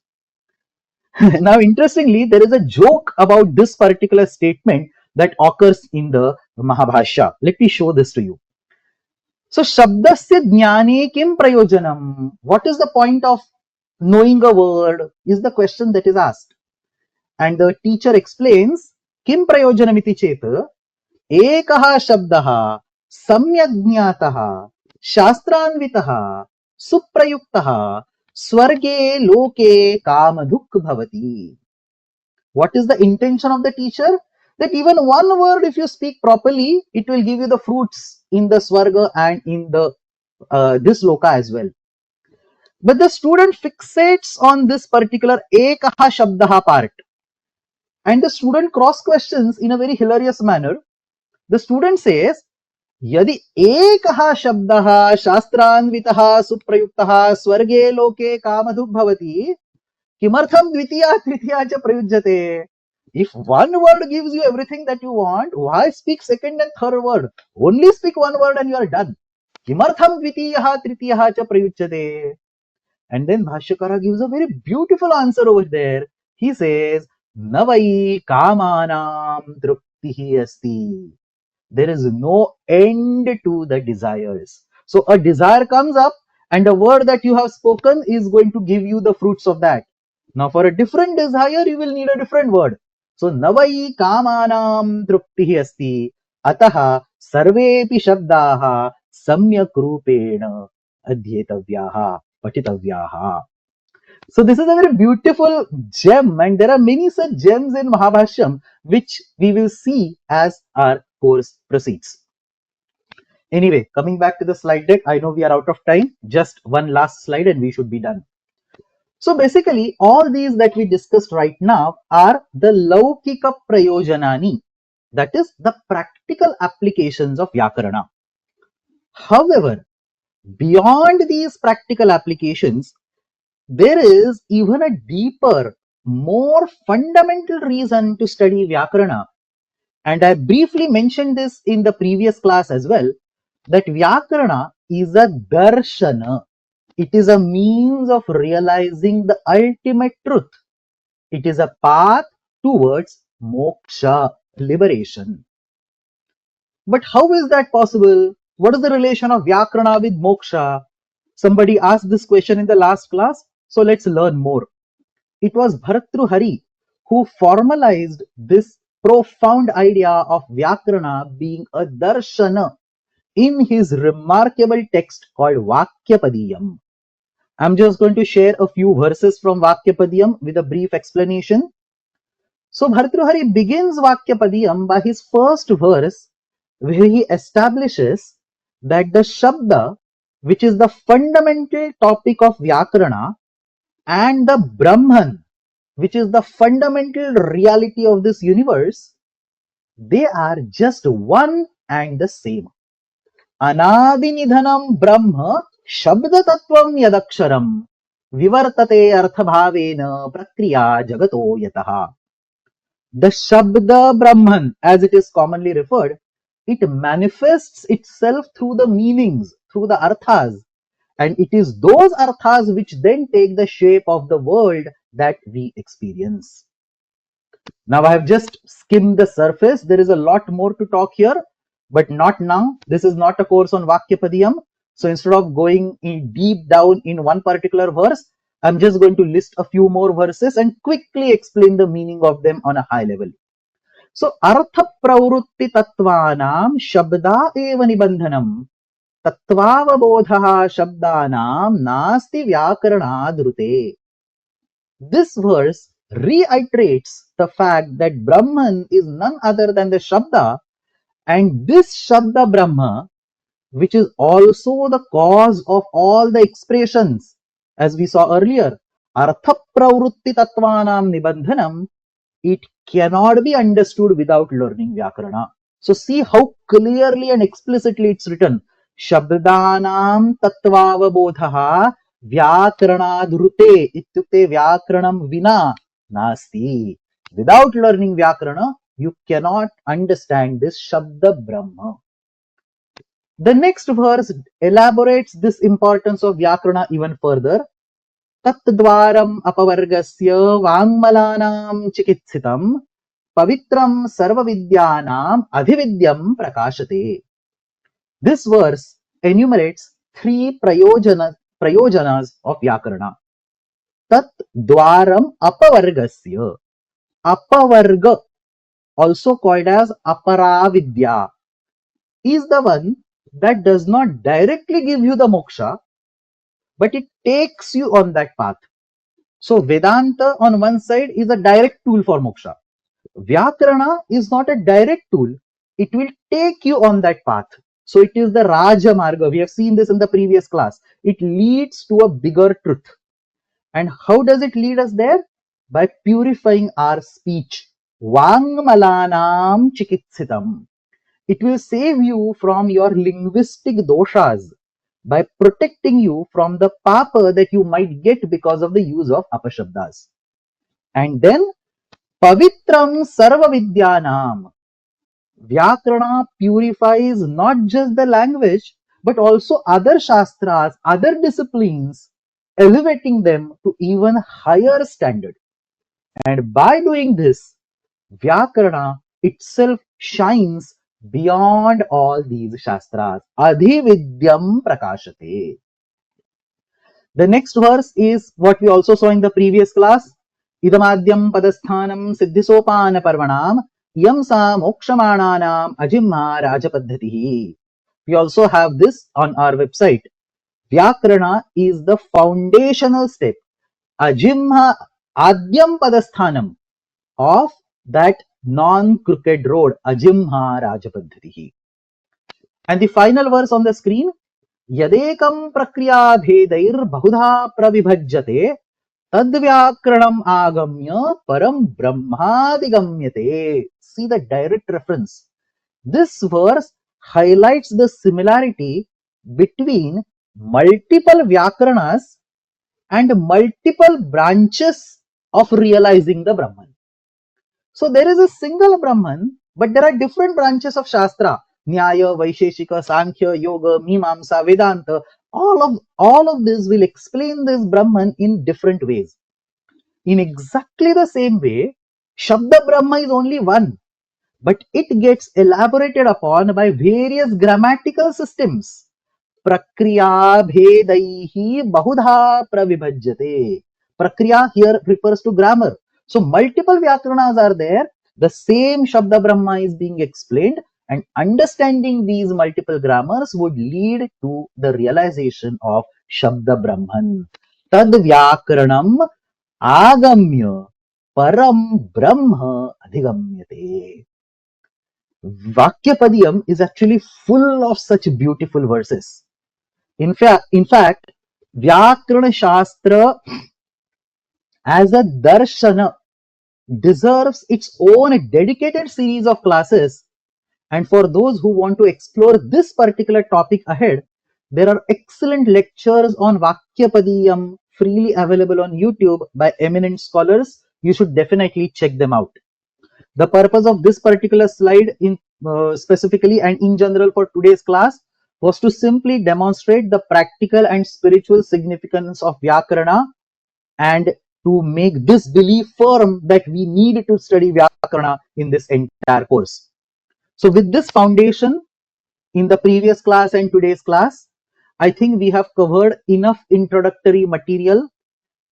Now, interestingly, there is a joke about this particular statement that occurs in the Mahabhashya. Let me show this to you. So, Shabdasya Jnane Kim Prayojanam? What is the point of knowing a word? Is the question that is asked. And the teacher explains, Kim Prayojanamiti Cheta, Ekaha Shabdaha, Samyak Jnataha, Shastranvitaha, Suprayuktaha, Swarge Loke Kamadhuk Bhavati. What is the intention of the teacher? That even one word, if you speak properly, it will give you the fruits in the Swarga and in the this loka as well. But the student fixates on this particular Ekaha Shabdaha part. And the student cross questions in a very hilarious manner. The student says, यदि एकः शब्दः शास्त्रान्वितः सुप्रयुक्तः स्वर्गे लोके कामधुक् भवति किमर्थं द्वितीया तृतीया च प्रयुज्यते? If one word gives you everything that you want, why speak second and third word? Only speak one word and you are done. किमर्थं द्वितीयः तृतीयः च प्रयुज्यते? And then Bhashyakara gives a very beautiful answer over there. He says, Navai kamanam truptihi asti. There is no end to the desires. So a desire comes up and the word that you have spoken is going to give you the fruits of that. Now for a different desire, you will need a different word. So navai kamanam truptihi asti. Ataha sarvepi shabdaha samyak rupena adhyetavyaha patitavyaha. So this is a very beautiful gem, and there are many such gems in Mahabhashyam which we will see as our course proceeds. Anyway, coming back to the slide deck, I know we are out of time. Just one last slide and we should be done. So basically, all these that we discussed right now are the Laukika Prayojanani, that is the practical applications of Vyakarana. However, beyond these practical applications, there is even a deeper, more fundamental reason to study Vyakarana. And I briefly mentioned this in the previous class as well, that Vyakarana is a darshana. It is a means of realizing the ultimate truth. It is a path towards moksha, liberation. But how is that possible? What is the relation of Vyakarana with moksha? Somebody asked this question in the last class, so let's learn more. It was Bhartruhari who formalized this profound idea of Vyakarana being a darshana in his remarkable text called Vakyapadiyam. I'm just going to share a few verses from Vakyapadiyam with a brief explanation. So Bhartruhari begins Vakyapadiyam by his first verse, where he establishes that the Shabda, which is the fundamental topic of Vyakarana, and the Brahman, which is the fundamental reality of this universe, they are just one and the same. Anadinidhanam Brahma Shabda Tattvam Yadaksharam Vivartate Arthabhavena Prakriya Jagato Yataha. The Shabda Brahman, as it is commonly referred, it manifests itself through the meanings, through the arthas, and it is those arthas which then take the shape of the world that we experience. Now I have just skimmed the surface. There is a lot more to talk here, but not now. This is not a course on Vakyapadiyam. So instead of going in deep down in one particular verse, I'm just going to list a few more verses and quickly explain the meaning of them on a high level. So, artha pravrutti tattvanam shabda eva nibandhanam tatvavabodhaha shabdanam nasti vyakaranadrute. This verse reiterates the fact that Brahman is none other than the Shabda, and this Shabda Brahma, which is also the cause of all the expressions, as we saw earlier, artha pravrutti tattvanam nibandhanam, it cannot be understood without learning Vyakarana. So see how clearly and explicitly it's written. Shabdanam tattvavabodhaha Vyakaranadhrute ityukte Vyakaranam vina nasti. Without learning Vyakarana, you cannot understand this Shabda Brahma. The next verse elaborates this importance of Vyakarana even further. Tattdvaram apavargasya vangmalanam chikitsitam pavitram sarvavidyanam adhividyam prakashate. This verse enumerates three prayojanas of Vyakarana. Tat dwaram apavargasya. Apavarga, also called as aparavidya, is the one that does not directly give you the moksha, but it takes you on that path. So Vedanta on one side is a direct tool for moksha. Vyakarana is not a direct tool. It will take you on that path. So it is the Raja Marga. We have seen this in the previous class. It leads to a bigger truth. And how does it lead us there? By purifying our speech. Vangmalanam chikitsitam. It will save you from your linguistic doshas by protecting you from the papa that you might get because of the use of apashabdas. And then Pavitram Sarva Vidyanam. Vyakarana purifies not just the language but also other shastras, other disciplines, elevating them to even higher standard. And by doing this, Vyakarana itself shines beyond all these shastras. Adhividyam prakashate. The next verse is what we also saw in the previous class. Idamadyam padasthanam siddhisopana parvanam yam sa mokshamananam ajimha rajapaddhatihi. We also have this on our website. Vyakarana is the foundational step. Ajimha adyam padasthanam of that non-crooked road. Ajimha rajapaddhatihi. And the final verse on the screen. Yadekam prakriya bhedair bahudha pravibhajyate tadvyakranam agamya param brahmadigamyate. See the direct reference. This verse highlights the similarity between multiple vyakaranas and multiple branches of realizing the Brahman. So there is a single Brahman, but there are different branches of Shastra. Nyaya, Vaisheshika, Sankhya, Yoga, Mimamsa, Vedanta, all of this will explain this Brahman in different ways. In exactly the same way, Shabda Brahma is only one, but it gets elaborated upon by various grammatical systems. Prakriya bhedaihi bahudha pravibhajyate. Prakriya here refers to grammar. So multiple Vyakaranas are there. The same Shabda Brahma is being explained, and understanding these multiple grammars would lead to the realization of Shabda Brahman. Tad Vyakaranam agamya param brahma adhigamyate. Vakyapadiyam is actually full of such beautiful verses. In fact, Vyakarana Shastra as a darshana deserves its own dedicated series of classes. And for those who want to explore this particular topic ahead, there are excellent lectures on Vakyapadiyam freely available on YouTube by eminent scholars. You should definitely check them out. The purpose of this particular slide specifically and in general for today's class was to simply demonstrate the practical and spiritual significance of Vyakarana and to make this belief firm that we need to study Vyakarana in this entire course. So with this foundation in the previous class and today's class, I think we have covered enough introductory material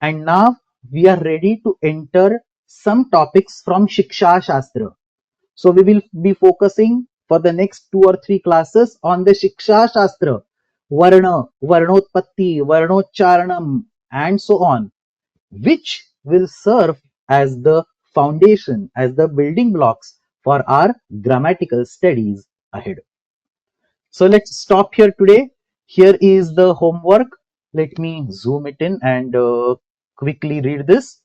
And now we are ready to enter some topics from Shiksha Shastra. So we will be focusing for the next 2 or 3 classes on the Shiksha Shastra, Varna, Varnotpatti, Varnocharanam, and so on, which will serve as the foundation, as the building blocks for our grammatical studies ahead. So let's stop here today. Here is the homework. Let me zoom it in and quickly read this.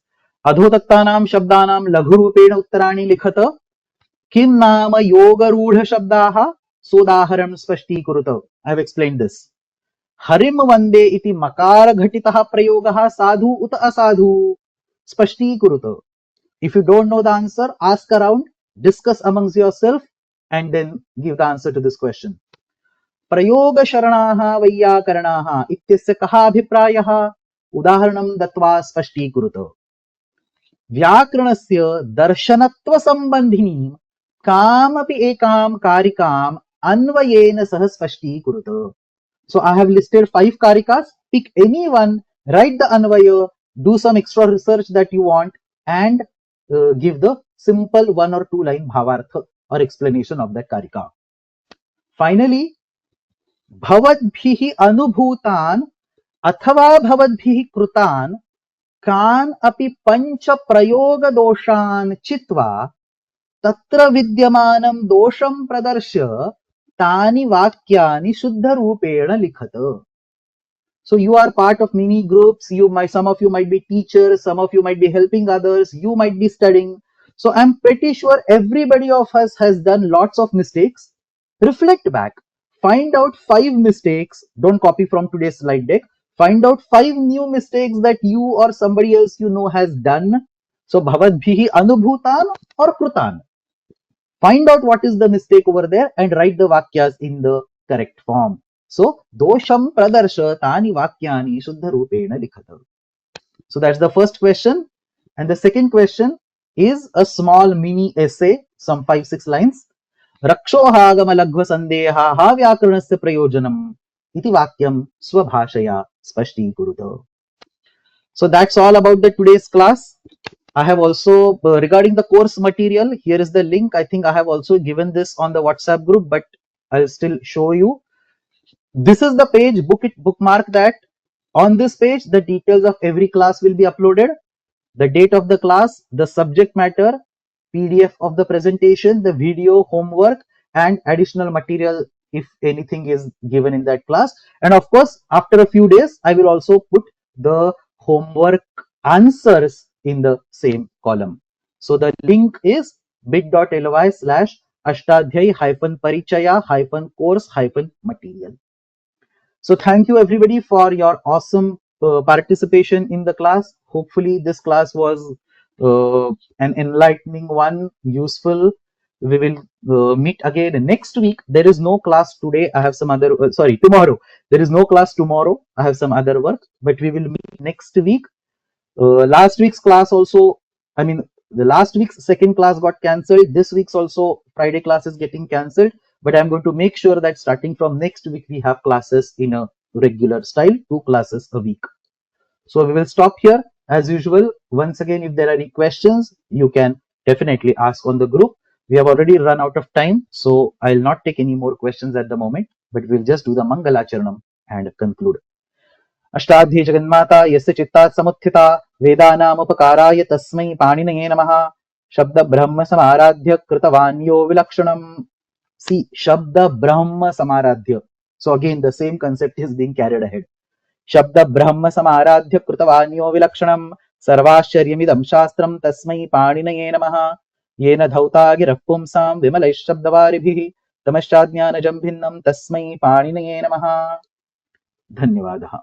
अधोतक्तानां शब्दानां लघुरूपेण उत्तराणि लिखत. किं नाम योगरूढ शब्दाः सोदाहरणं स्पष्टीकुरुत. I have explained this. Harim वंदे इति मकार घटितः प्रयोगः साधु उत असाधु स्पष्टीकुरुत. If you don't know the answer, ask around, discuss amongst yourself, and then give the answer to this question. प्रयोग शरणाः वैयाकरणाः इत्यस्य कः अभिप्रायः उदाहरणं दत्वा स्पष्टीकुरुत. व्याकरणस्य दर्शनत्व संबंधिनीं कामपि एकां कारिकाम् अन्वयेन सह स्पष्टीकुरुत. So I have listed 5 karikas. Pick any one, write the anvaya, do some extra research that you want, and give the simple 1 or 2 line bhavartha or explanation of that karika. Finally, भवद्भिः अनुभूतान् अथवा भवद्भिः कृतान् कान् अपि पंच प्रयोग दोषान् चित्वा तत्र विद्यमानं दोषं प्रदर्श्य तानि वाक्यानि शुद्ध रूपेण लिखत. So you are part of many groups. Some of you might be teachers, some of you might be helping others, you might be studying. So I'm pretty sure everybody of us has done lots of mistakes. Reflect back. Find out 5 mistakes. Don't copy from today's slide deck. Find out 5 new mistakes that you or somebody else you know has done. So bhavadbhihi anubhutan or krutan. Find out what is the mistake over there and write the vakyas in the correct form. So dosham pradarsha tani vakyani shuddha rupena likhata. So that's the first question. And the second question is a small mini essay, some 5-6 lines. रक्षोहागम लघ्व संदेहाः व्याकरणस्य प्रयोजनम् इति वाक्यं स्वभाषया स्पष्टीकुरुत. So that's all about the today's class. I have also regarding the course material, here is the link. I think I have also given this on the WhatsApp group, but I'll still show you. This is the page, bookmark that. On this page, the details of every class will be uploaded. The date of the class, the subject matter, PDF of the presentation, the video, homework, and additional material if anything is given in that class. And of course, after a few days, I will also put the homework answers in the same column. So the link is bit.ly/ashtadhyayi-parichaya-course-material. So thank you everybody for your awesome participation in the class. Hopefully this class was an enlightening one, useful. We will meet again next week. There is no class today. I have some other, tomorrow. There is no class tomorrow. I have some other work, but we will meet next week. Last week's class also, the last week's second class got cancelled. This week's also Friday class is getting cancelled. But I'm going to make sure that starting from next week, we have classes in a regular style, 2 classes a week. So we will stop here. As usual, once again, if there are any questions, you can definitely ask on the group. We have already run out of time, so I'll not take any more questions at the moment, but we'll just do the Mangalacharanam and conclude. Ashtadhyayi जगन्माता यस्य चित्तात् समुत्थिता वेदानामुपकाराय तस्मै पाणिनये नमः. शब्द ब्रह्म समाराध्य कृतवान्यो विलक्षणम्. See, Shabda Brahma Samaradhya. So again, the same concept is being carried ahead. Shabda Brahma Samaradhya Krutavanyo Vilakshanam Sarvascharyamidam Shastram Tasmai Paninaye Namaha Yena Dhauta Girah Pumsam Vimalaish Shabdavaribhihi Tamashadnyanajam Bhinnam Tasmai Paninaye Namaha. Dhanyavadaha.